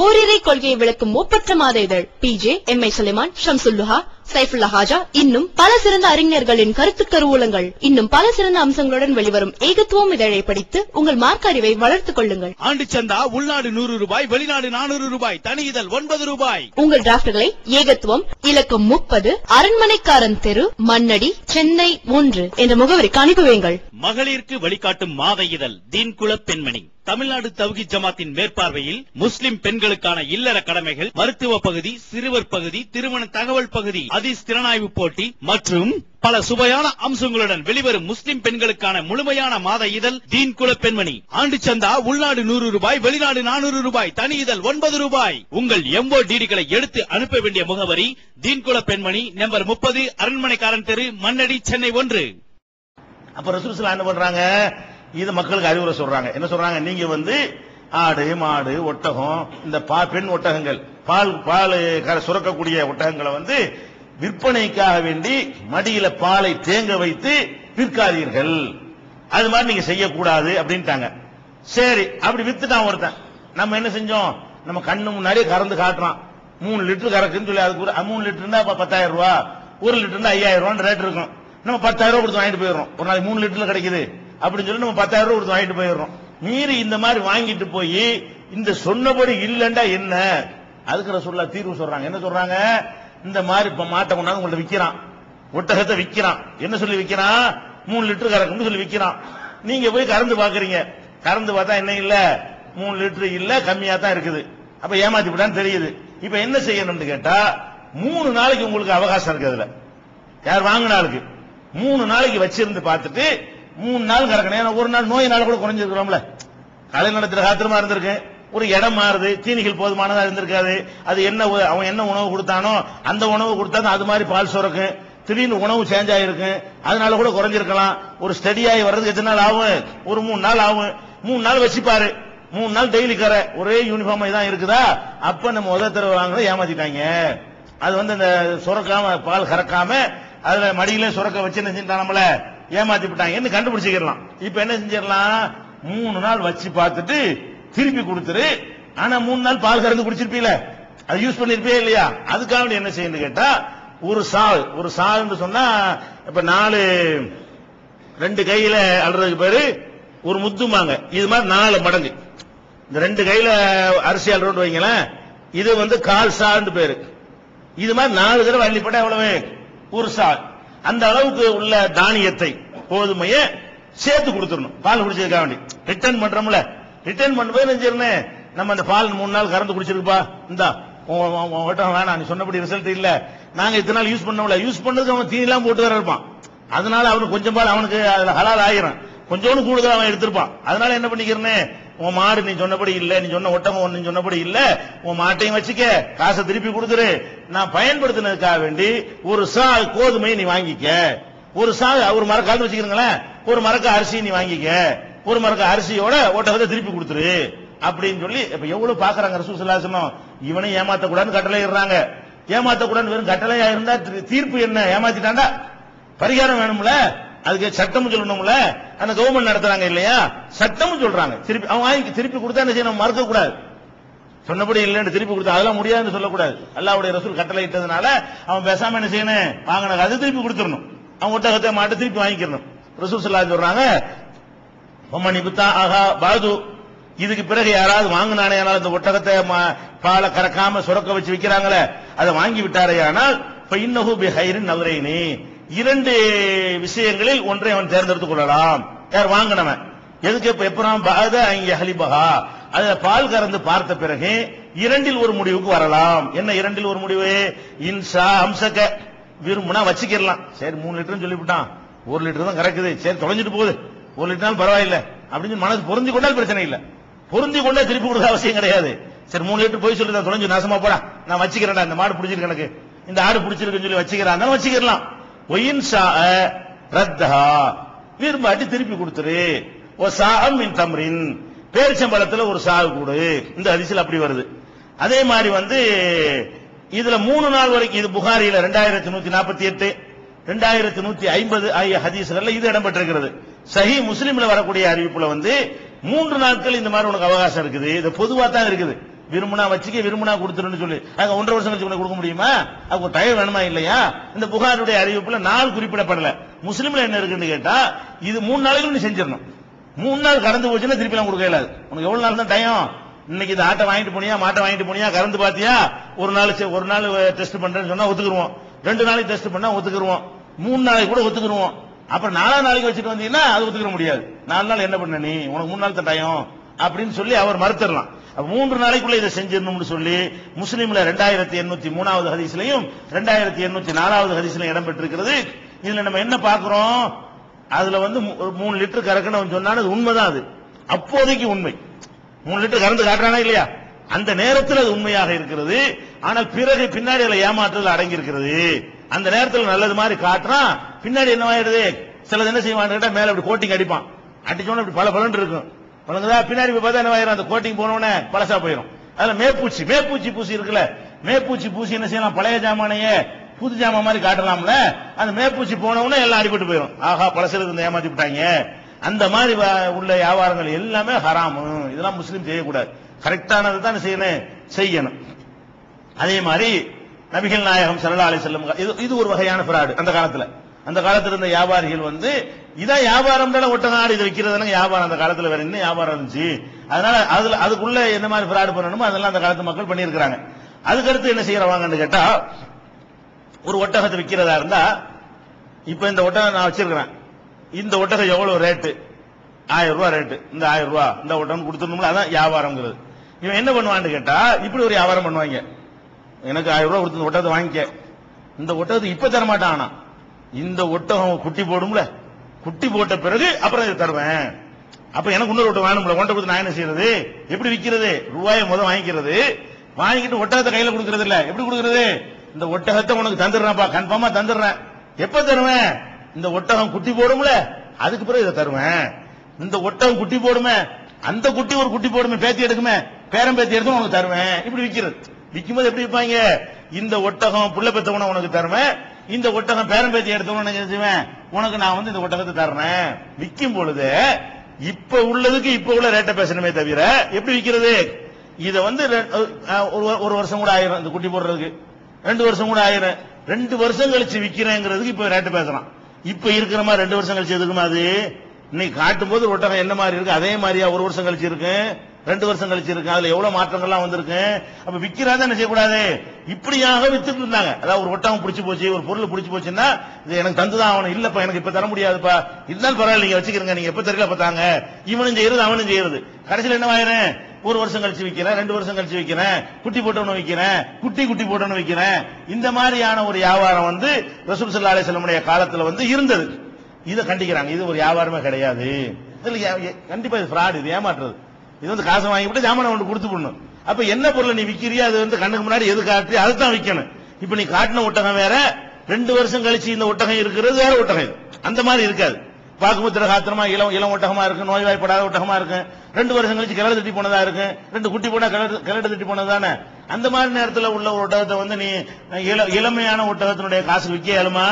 ஓரிரை கொள்கையை விளக்கும் ஒப்பற்ற மாத இதழ் PJ, MI சுலைமான், ஷம்சுல்லுஹா, சைஃபுல்லா ஹாஜா இன்னும் பல சிறந்த அறிஞர்களின் கருத்து கருவூலங்கள் இன்னும் பல சிறந்த அம்சங்களுடன் வெளிவரும் ஏகத்துவம் இதழை படித்து உங்கள் மார்க்க அறிவை வளர்த்துக் கொள்ளுங்கள்.
ஆண்டு சந்தா உள்நாடு ₹100, வெளிநாடு ₹400, தனி இதழ் ₹9.
உங்கள் டிராப்ட்களை ஏகத்துவம் இலக்கம் 30 அரண்மனைக்காரன் தெரு, மண்ணடி, சென்னை 1 என்ற முகவரிக்கு அனுப்பி வையுங்கள்.
மகளிருக்கு வழிகாட்டும் மாத இதழ் தீன்குல பெண்மணி. தமிழ்நாடு தவ்ஹீத் ஜமாத்தின் மேற்பார்வையில் முஸ்லிம் பெண்களுக்கான இல்லற கடமைகள், மருத்துவ பகுதி, சிறுவர் பகுதி, திருமண தகவல் பகுதி, ஹதீஸ் திறனாய்வு போட்டி மற்றும் பல சுவையான அம்சங்களுடன் வெளிவரும் முஸ்லிம் பெண்களுக்கான முழுமையான மாத இதழ் தீன்குல பெண்மணி. ஆண்டு சந்தா உள்நாடு ₹100, வெளிநாடு ₹400, தனி இதழ் ₹9. உங்கள் MODDகளை எடுத்து அனுப்ப வேண்டிய முகவரி தீன்குல பெண்மணி, நம்பர் 30, அரண்மனைக்காரன் தெரு, மண்ணடி, சென்னை 1.
அப்ப ரசூல் ஸல்லல்லாஹு என்ன பண்றாங்க? இது மக்களுக்கு அறிவுரை சொல்றாங்க. என்ன சொல்றாங்க? நீங்க வந்து ஆடு, மாடு, ஒட்டகம், இந்த பெண் ஒட்டகங்கள், பால் சுரக்கக்கூடிய ஒட்டகங்களை வந்து விற்பனைக்காக வேண்டி மடியில பாலை தேங்க வைத்து விற்காதீர்கள். அது மாதிரி நீங்க செய்யக்கூடாது அப்படின்ட்டாங்க. சரி, அப்படி வித்துட்டான் ஒருத்தன். நம்ம என்ன செஞ்சோம்? நம்ம கண்ணு முன்னாடியே கறந்து காட்டுறான். 3 லிட்டர் கறக்குன்னு சொல்லி அதுக்கு 3 லிட்டர்னா 10,000 ரூபாய், 1 லிட்டர்னா 5,000 ரூபாய் ரேட் இருக்கும். நம்ம 10,000 ரூபாய் கொடுத்து வாங்கிட்டு போயிடுறோம். ஒரு நாளைக்கு 3 லிட்டர்ல கிடைக்குது அப்படின்னு சொல்லி நம்ம 10,000 ரூபாய் கொடுத்து வாங்கிட்டு போயிடுறோம். மீறி இந்த மாதிரி வாங்கிட்டு போய் இந்த சொன்னபடி இல்லண்டா என்ன? அதுக்கு ரசூலுல்லாஹ் தீர்வு சொல்றாங்க. என்ன சொல்றாங்க? இந்த மாதிரி மாட்டை கொண்டாந்து உங்கள்ட்ட விக்கிறான், ஒட்டகத்தை விக்கிறான். என்ன சொல்லி விக்கிறான்? 3 லிட்டர் கறக்கும்னு சொல்லி விக்கிறான். நீங்க போய் கறந்து பாக்குறீங்க. கறந்து பார்த்தா என்ன இல்ல, 3 லிட்டர் இல்ல, கம்மியா தான் இருக்குது. அப்ப ஏமாத்தி விட்டான்னு தெரியுது. இப்ப என்ன செய்யணும்னு கேட்டா, 3 நாளைக்கு உங்களுக்கு அவகாசம் இருக்கு. அதுல யார் வாங்கினாலுக்கு 3 நாளைக்கு வச்சிருந்து பார்த்துட்டு 3 நாள் கறக்கணும். ஏன்னா ஒரு நாள் நோயினால கூட குறைஞ்சிருக்கிறோம்ல. கலை நடத்துற காத்திரமா இருந்திருக்கு, ஒரு இடம் மாறுது, தீனிகள் போதுமானதா இருந்திருக்காது. அது என்ன அவன் என்ன உணவு கொடுத்தானோ அந்த உணவு கொடுத்தா அது மாதிரி பால் சுரக்கு. திடீர்னு உணவு சேஞ்ச் ஆயிருக்கு, அதனால கூட குறைஞ்சிருக்கலாம். ஒரு ஸ்டடியாகி வர்றதுக்கு எத்தனை நாள் ஆகும்? ஒரு 3 நாள் ஆகும். 3 நாள் வச்சுப்பாரு. 3 நாள் டெய்லி கரை ஒரே யூனிஃபார்ம் தான் இருக்குதா? அப்ப நம்ம உதவி வாங்கினதை ஏமாத்திட்டாங்க. அது வந்து இந்த சுரக்காம பால் கறக்காம அதுல மடியில சுரக்க வச்சு என்ன செஞ்சுட்டான்? நம்மள ஏமாத்தி விட்டாங்கன்னு கண்டுபிடிச்சிடலாம். இப்ப என்ன செஞ்சிடலாம்? 3 நாள் வச்சு பார்த்துட்டு திருப்பி கொடுத்துரு. ஆனா 3 நாள் பால் கறந்து குடிச்சிருப்பீல, அது யூஸ் பண்ணிருப்பே இல்லையா? அதுக்காக என்ன செய்யணும் கேட்டா, ஒரு சால்னு சொன்னா இப்ப 2 கையில அல்றதுக்கு பேரு ஒரு முத்துமாங்க. இது மாதிரி 4 மடங்கு. இந்த 2 கையில அரிசி அல்றோன்னு வைங்களேன், இது வந்து 1/4 சால்னு பேரு. இது மாதிரி 4 தடவை அள்ளிப்பட்டா எவ்வளவு? ஒரு சால். அந்த அளவுக்கு உள்ள தானியத்தை, கோதுமையை சேர்த்து கொடுத்துடணும். பால் குடிச்சதுக்காக வேண்டி ரிட்டர்ன் பண்றோம்ல, ரிட்டர்ன் பண்ணும்போது நினைச்சிருந்தேன், நம்ம அந்த பால் 3 நாள் கறந்து குடிச்சிருப்பா, இந்தா வேணாம், நீ சொன்னபடி ரிசல்ட் இல்ல, நாங்க இத்தனை நாள் யூஸ் பண்ணோம்ல, யூஸ் பண்ணதுக்கு அவன் தீனிலாம் போட்டு வேற இருப்பான். அதனால அவனுக்கு கொஞ்சம் பால் அவனுக்கு அதுல ஹலால் ஆயிரும், கொஞ்சோண்டு கூடுதல் அவன் எடுத்திருப்பான். அதனால என்ன பண்ணிக்கிறேன், உன் மாடு நீ சொன்னபடி இல்ல, நீ சொன்ன ஒட்டகம் நீ சொன்னபடி இல்ல, உன் மாட்டையும் வச்சுக்க, காசை திருப்பி கொடுத்துரு, நான் பயன்படுத்தினதுக்காக வேண்டி ஒரு சால் கோதுமையை நீ வாங்கிக்க, ஒரு சால் ஒரு மரக்கால் வச்சுக்கிறீங்களேன், ஒரு மரக்க அரிசி நீ வாங்கிக்க, ஒரு மரக்க அரிசியோட ஒட்டகத்தை திருப்பி கொடுத்துரு அப்படின்னு சொல்லி. இப்ப எவ்வளவு பாக்குறாங்க ரசூல் ஸல்லல்லாஹு அலைஹி வஸல்லம். இவனை ஏமாத்தக்கூடாதுன்னு கட்டளை இடுறாங்க. ஏமாத்தக்கூடாதுன்னு வெறும் கட்டளையா இருந்தா தீர்ப்பு என்ன? ஏமாத்திட்டாண்டா பரிகாரம் வேணும்ல, அதுக்கு சட்டமும் சொல்லணும்ல. அந்த கவர்மெண்ட் நடத்துறாங்க இல்லையா, சட்டமும் சொல்றாங்க. திருப்பி அவன் வாங்கி திருப்பி கொடுத்தா என்ன செய்யணும்? மறுக்க கூடாது. சொன்னபடி இல்லைன்னு திருப்பி கொடுத்தா அதெல்லாம் முடியாதுன்னு சொல்லக்கூடாது. அல்லாஹ்வுடைய ரசூல் கட்டளை இட்டதுனால அவன் பேசாம என்ன செய்யணும்? வாங்கின அது திருப்பி கொடுத்துடணும். அவன் ஒட்டகத்தை மாட்டு திருப்பி வாங்கிக்கணும். ரசூல் ஸல்லல்லாஹு அலைஹி சொல்றாங்க, பாது இதுக்கு பிறகு யாராவது வாங்கினானே, இந்த ஒட்டகத்தை பாலை கறக்காம சுரக்க வச்சு விற்கிறாங்களே, அதை வாங்கி விட்டாரையானால் இன்னஹு பிஹைரின் நவரைனி, 2 விஷயங்களில் ஒன்றை அவன் தேர்ந்தெடுத்துக் கொள்ளலாம். யார் வாங்கினவன்? எதுக்கு? எப்பறம் பாத அங்க ஹலிபஹா, அதுல பால் கறந்து பார்த்த பிறகு 2ல் ஒரு முடிவுக்கு வரலாம். என்ன 2ல் ஒரு முடிவு? இன்சா அம்சக, விரும்புனா வச்சுக்கலாம். சரி 3 லிட்டர் சொல்லிவிட்டான், 1 லிட்டர் தான் கறக்குது, சரி தொலைஞ்சிட்டு போகுது, 1 லிட்டர் பரவாயில்ல அப்படின்னு மனசு பொருந்தி கொண்டால் பிரச்சனை இல்ல. பொருந்தி கொண்டா திருப்பி கொடுக்க அவசியம் கிடையாது. சரி 3 லிட்டர் போய் சொல்லி தொலைஞ்சு நாசமா போடா, நான் வச்சுக்கிறேன்டா, இந்த மாடு பிடிச்சிருக்கு, எனக்கு இந்த ஆடு பிடிச்சிருக்குன்னு சொல்லி வச்சுக்கிறான், வச்சுக்கலாம். ஒயின்சா ரத்தஹா, விரும்பாட்டி திருப்பி கொடுத்துரு. ஓ சாஅம் மின் தம்ரின், பேரிச்சம்பழத்துல ஒரு சாகு கூடு. இந்த ஹதீஸ்ல அப்படி வருது. அதே மாதிரி வந்து இதுல 3 நாள் வரைக்கும், இது புகாரியில 2148 2150 ஆகிய ஹதீஸ்கள்ல இது இடம்பெற்றிருக்கிறது. சஹீஹ் முஸ்லிம்ல வரக்கூடிய அறிவிப்புல வந்து 3 நாட்கள் இந்த மாதிரி உனக்கு அவகாசம் இருக்குது. இது பொதுவா தான் இருக்குது. விரும்பினா வச்சுக்க, விரும்பினா கொடுத்துருன்னு சொல்லி அங்க 1.5 வருஷம் கழிச்சு கொடுக்க முடியுமா? அதுக்கு ஒரு டைம் வேணுமா இல்லையா? இந்த புகாருடைய அறிவிப்புல நாள் குறிப்பிடப்படல. முஸ்லிம்ல என்ன இருக்குன்னு கேட்டா, இது 3 நாளைக்கு நீ செஞ்சிடணும். 3 நாள் கடந்து போச்சுன்னா திருப்பி எல்லாம் கொடுக்க இயலாது. உனக்கு எவ்வளவு நாள் தான் டைம்? இன்னைக்கு இந்த ஆட்டை வாங்கிட்டு போனியா, மாட்டை வாங்கிட்டு போனியா, கறந்து பாத்தியா, ஒரு நாள் டெஸ்ட் பண்றேன்னு சொன்னா ஒத்துக்குருவோம். 2 நாளைக்கு டெஸ்ட் பண்ணா ஒத்துக்குருவோம். 3 நாளைக்கு கூட ஒத்துக்குருவோம். அப்புறம் 4 நாளைக்கு வச்சுட்டு வந்தீங்கன்னா அது ஒத்துக்கிற முடியாது. 4 நாள் என்ன பண்ண நீ, உனக்கு 3 நாள் தான் டைம் அப்படின்னு சொல்லி அவர் மறுத்துடலாம். 3 நாளைக்குள்ள இதை செஞ்சிடணும்னு சொல்லி முஸ்லீம்ல 2803வது ஹதீஸ்லயும் 2804வது ஹதீஸ்லயும் இடம்பெற்றிருக்கிறது. இதுல நம்ம என்ன பார்க்கிறோம்? அதுல வந்து 3 லிட்டர் கறக்கணும் சொன்னாலும் அது உண்மைதான். அது அப்போதைக்கு உண்மை. 3 லிட்டர் கறந்து காட்டுறானா இல்லையா, அந்த நேரத்தில் அது உண்மையாக இருக்கிறது. ஆனால் பிறகு பின்னாடி அதுல ஏமாற்றுதல் அடங்கி இருக்கிறது. அந்த நேரத்தில் நல்லது மாதிரி காட்டுறான், பின்னாடி என்ன ஆயிடுது? சிலது என்ன செய்வான்னு கேட்டா மேல இப்படி கோட்டிங் அடிப்பான். அடிச்சோன்னு இப்படி பல பலன் இருக்கும். பழங்குதா பின்னாடி பார்த்தா என்ன ஆயிரும்? அந்த கோட்டிங் போனோடனே பழசா போயிடும். அதுல மேப்பூச்சி பூசி இருக்குல்ல, மேப்பூச்சி பூசி என்ன செய்யலாம்? பழைய ஜாமானையே புது ஜாமா மாதிரி காட்டலாம்ல. அந்த மேப்பூச்சி போனவனே எல்லாம் அடிபட்டு போயிடும். ஆஹா பழசிலிருந்து ஏமாத்தி விட்டாங்க. அந்த மாதிரி உள்ள வியாபாரங்கள் எல்லாமே ஹராமு. இதெல்லாம் முஸ்லீம் செய்யக்கூடாது. கரெக்டானது தான் செய்யணும். அதே மாதிரி நபிகள் நாயகம் ஸல்லல்லாஹு அலைஹி வஸல்லம் இது ஒரு வகையான ஃப்ராட். அந்த காலத்துல இருந்த வியாபாரிகள் வந்து இதான் வியாபாரம் தான, ஒட்டகாடு இது விற்கிறதுனால வியாபாரம். அந்த காலத்துல வேற என்ன வியாபாரம் இருந்துச்சு? அதனால அதுக்குள்ள என்ன மாதிரி ஃப்ராட் பண்ணணுமோ அதெல்லாம் அந்த காலத்து மக்கள் பண்ணியிருக்கிறாங்க. அதுக்கடுத்து என்ன செய்யறவாங்கன்னு கேட்டா, ஒரு ஒட்டகத்தை விற்கிறதா இருந்தா, இப்ப இந்த ஒட்டகம் நான் வச்சிருக்கிறேன், இந்த ஒட்டகம் எவ்வளவு ரேட்டு? 1000 ரூபாய் ரேட்டு. இந்த 1000 ரூபாய் இந்த ஒட்டகம் கொடுத்துடணும்ல, அதான் வியாபாரம்ங்கிறது. இவன் என்ன பண்ணுவான்னு கேட்டா, இப்படி ஒரு வியாபாரம் பண்ணுவாங்க. எனக்கு 1000 ரூபாய் கொடுத்து ஒட்டகத்தை வாங்கிக்க, இந்த ஒட்டகத்தை இப்ப தரமாட்டான். ஆனா இந்த ஒட்டகம் குட்டி போடும்ல, குட்டி போட்ட பிறகு அப்புறம் இதை தருவேன். அப்ப எனக்கு இன்னொரு ஒட்டகம் வேணும்ல, ஒன்றை கொடுத்து நான் என்ன செய்யறது? எப்படி விற்கிறது? ரூபாயை முதல் வாங்கிக்கிறது, வாங்கிட்டு ஒட்டகத்தை கையில கொடுக்கறது இல்ல. எப்படி கொடுக்கறது? இந்த ஒட்டகத்தை உனக்கு தந்துடுறேன்ப்பா, கன்ஃபார்மா தந்துடுறேன். எப்ப தருவேன்? இந்த ஒட்டகம் குட்டி போடும்ல, அதுக்கு பிறகு இதை தருவேன். இந்த ஒட்டகம் குட்டி போடுமே, அந்த குட்டி ஒரு குட்டி போடுமே, பேத்தி எடுக்குமே, பேரம் பேத்தி எடுத்து உனக்கு தருவேன். இப்படி விற்கிறது. விற்கும்போது எப்படி விற்பாங்க? இந்த ஒட்டகம் புள்ள பெத்தவன உனக்கு தருவேன், இந்த ஒட்டகம் பேரம் பேத்தி எடுத்தவன செய்வேன், உனக்கு நான் வந்து இந்த ஒட்டகத்தை தர்றேன். விற்கும் பொழுது இப்ப உள்ளதுக்கு இப்ப உள்ள ரேட்டை பேசணுமே தவிர எப்படி விற்கிறது? இத வந்து 1 வருஷம் கூட ஆயிரும் இந்த குட்டி போடுறதுக்கு, 2 வருஷம் கூட ஆயிரும். 2 வருஷம் கழிச்சு விக்கிறேங்கிறதுக்கு இப்ப ரேட்டு பேசலாம். இப்ப இருக்கிற மாதிரி 2 வருஷம் கழிச்சு எதுக்குமா? அது இன்னைக்கு காட்டும் போது ஒட்டகம் என்ன மாதிரி இருக்கு அதே மாதிரியா 1 வருஷம் கழிச்சு இருக்கு, 2 வருஷம் கழிச்சு இருக்கு. அதுல எவ்வளவு மாற்றங்கள்லாம் வந்திருக்கு. அப்ப விக்கிறாதான் என்ன செய்யக்கூடாது? இப்படியாக வித்துட்டு இருந்தாங்க. அதாவது ஒரு ஒட்டகம் பிடிச்சு போச்சு, ஒரு பொருள் பிடிச்சு போச்சுன்னா இது எனக்கு தந்துதான் ஆகணும். இல்லப்பா எனக்கு இப்ப தர முடியாதுப்பா, இருந்தாலும் பரவாயில்ல நீங்க வச்சுக்கிறீங்க, நீங்க எப்ப தெரியல பார்த்தாங்க. இவனும் செய்யறது அவனும் செய்யறது. கடைசியில் என்ன ஆயிரும்? 1 வருஷம் கழிச்சு விக்கிறேன், 2 வருஷம் கழிச்சு விக்கிறேன், குட்டி போட்டவனு விக்கிறேன், குட்டி போட்டவனு விக்கிறேன். இந்த மாதிரியான ஒரு வியாபாரம் வந்து ரசூல் ஸல்லல்லாஹு அலைஹி வஸல்லம் காலத்துல வந்து இருந்தது. இதை கண்டிக்கிறாங்க. இது ஒரு வியாபாரமே கிடையாது. கண்டிப்பா இது ஃப்ராட், இது ஏமாற்றுறது. இது வந்து காசை வாங்கிவிட்டு ஜாமான ஒன்று கொடுத்து போடணும். அப்ப என்ன பொருளை நீ விக்கிறியா அது வந்து கண்ணுக்கு முன்னாடி எது காட்டி அதுதான் விற்கணும். இப்ப நீ காட்டின ஒட்டகம் வேற, 2 வருஷம் கழிச்சு இந்த ஒட்டகம் இருக்கிறது வேற ஒட்டகம். அந்த மாதிரி இருக்காது. பார்க்கும்போது திரகாத்திரமா இளம் ஒட்டகமா இருக்கு, நோய்வாய்ப்படாத ஒட்டகமா இருக்கு. 2 வருஷம் கழிச்சு கிளடு தட்டி போனதா இருக்கு, 2 குட்டி போனா கிளடு தட்டி போனதானே. அந்த மாதிரி நேரத்தில் உள்ள ஒரு ஒட்டகத்தை வந்து நீ இளமையான ஒட்டகத்தினுடைய காசு விற்க இயலுமா?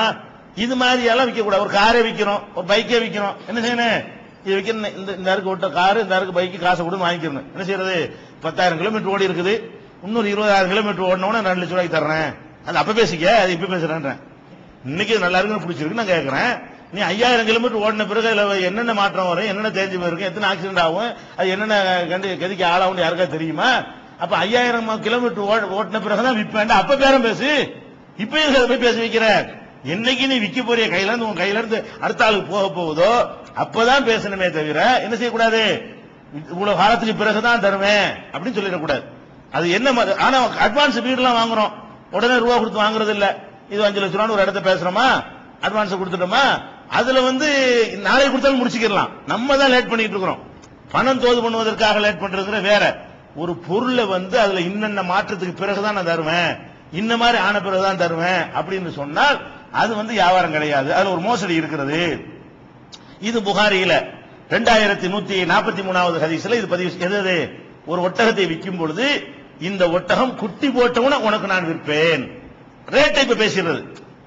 இது மாதிரி எல்லாம் விற்க கூடாது. ஒரு காரே விற்கிறோம், ஒரு பைக்கே விற்கிறோம், என்ன செய்யணும்? இது விற்கணும். இந்த இருக்கு ஓட்ட காரு, இந்த இருக்கு பைக்கு, காசை கொடுத்து வாங்கிக்கணும். என்ன செய்யறது? 10,000 கிலோமீட்டர் ஓடி இருக்குது, இன்னொரு 20,000 கிலோமீட்டர் ஓடினோட 2 லட்சம் ரூபாய்க்கு தர்றேன். அது அப்ப பேசிக்க, அது இப்ப பேசுறேன். இன்னைக்கு நல்லா இருக்குன்னு பிடிச்சிருக்கு நான் கேட்கறேன். நீ 5000 கிலோமீட்டர் ஓடின பிறகு என்னென்ன மாற்றம் வரும், என்னென்ன தேஞ்சு போயிருக்கும், எத்தனை ஆக்சிடென்ட் ஆகும், அது என்னென்ன கதிக்கு ஆளாகும் யாருக்கா தெரியுமா? அப்ப 5000 கிலோமீட்டர் ஓட்டின பிறகுதான் விற்பேன். அப்ப பேரம் பேசு. இப்ப போய் பேச வைக்கிற. என்னைக்கு நீ விற்க போறிய கையில இருந்து உன் கையில இருந்து அடுத்த ஆளுக்கு போக போகுதோ அப்பதான் பேசணுமே தவிர என்ன செய்யக்கூடாது? இவ்வளவு காலத்துக்கு பிறகுதான் தருவேன் அப்படின்னு சொல்லிடக்கூடாது. அது என்ன? ஆனா அட்வான்ஸ் வீடுலாம் வாங்குறோம், உடனே ரூபா கொடுத்து வாங்குறது இல்ல. இது 5 லட்சம் ரூபான்னு ஒரு இடத்த பேசுறோமா, அட்வான்ஸ் கொடுத்துட்டோமா, அதுல வந்து நாளைக்கு கொடுத்தாலும் முடிச்சுக்கலாம். நம்ம தான் லேட் பண்ணிட்டு இருக்கிறோம். பணம் தோது பண்ணுவதற்காக லேட் பண்றது வேற. ஒரு பொருளை வந்து அதுல இன்னென்ன மாற்றத்துக்கு பிறகுதான் நான் தருவேன், இந்த மாதிரி ஆன பிறகுதான் தருவேன் அப்படின்னு சொன்னால் அது வந்து வியாபாரம் கிடையாது. அதுல ஒரு மோசடி இருக்கிறது. இது புகாரியில 2143வது ஹதீஸ்ல இது பதிவு. எது? ஒரு ஒட்டகத்தை விற்கும் பொழுது இந்த ஒட்டகம் குட்டி போட்டவன உனக்கு நான் விற்பேன். ரேட்டை இப்ப பேசுறது.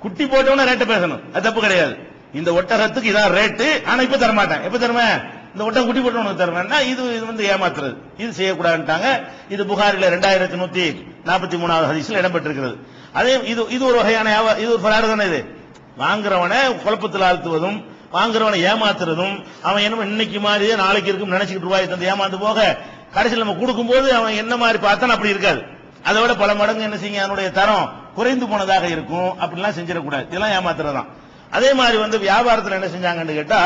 குட்டி போட்டவன ரேட்டை பேசணும், அது தப்பு கிடையாது. இந்த ஒட்டகத்துக்கு இதான் ரேட்டு, ஆனா இப்ப தரமாட்டேன். எப்ப தருவேன்? இந்த ஒட்டம் குட்டி போட்டு உனக்கு தருவேன்னா இது வந்து ஏமாத்துறது, இது செய்யக்கூடாதுட்டாங்க. இது புகாரில 2143வது ஹதீஸ்ல இடம்பெற்றிருக்கிறது. அதே இது ஒரு வகையான இது ஒரு ஃபராடு தானே. இது வாங்குறவனை குழப்பத்தில் ஆழ்த்துவதும் வாங்குறவனை ஏமாத்துறதும், அவன் என்ன இன்னைக்கு மாதிரியே நாளைக்கு இருக்கும் நினைச்சுக்கிட்டு ரூபாய் தந்து ஏமாந்து போக கடைசியில் நம்ம கொடுக்கும்போது அவன் என்ன மாதிரி பார்த்தாலும் அப்படி இருக்காது. அதை விட பல மடங்கு என்ன செய்ய அதனுடைய தரம் குறைந்து போனதாக இருக்கும். அப்படிலாம் செஞ்சிடக்கூடாது, இதெல்லாம் ஏமாத்துறதுதான். அதே மாதிரி வந்து வியாபாரத்தில் என்ன செஞ்சாங்கன்னு கேட்டா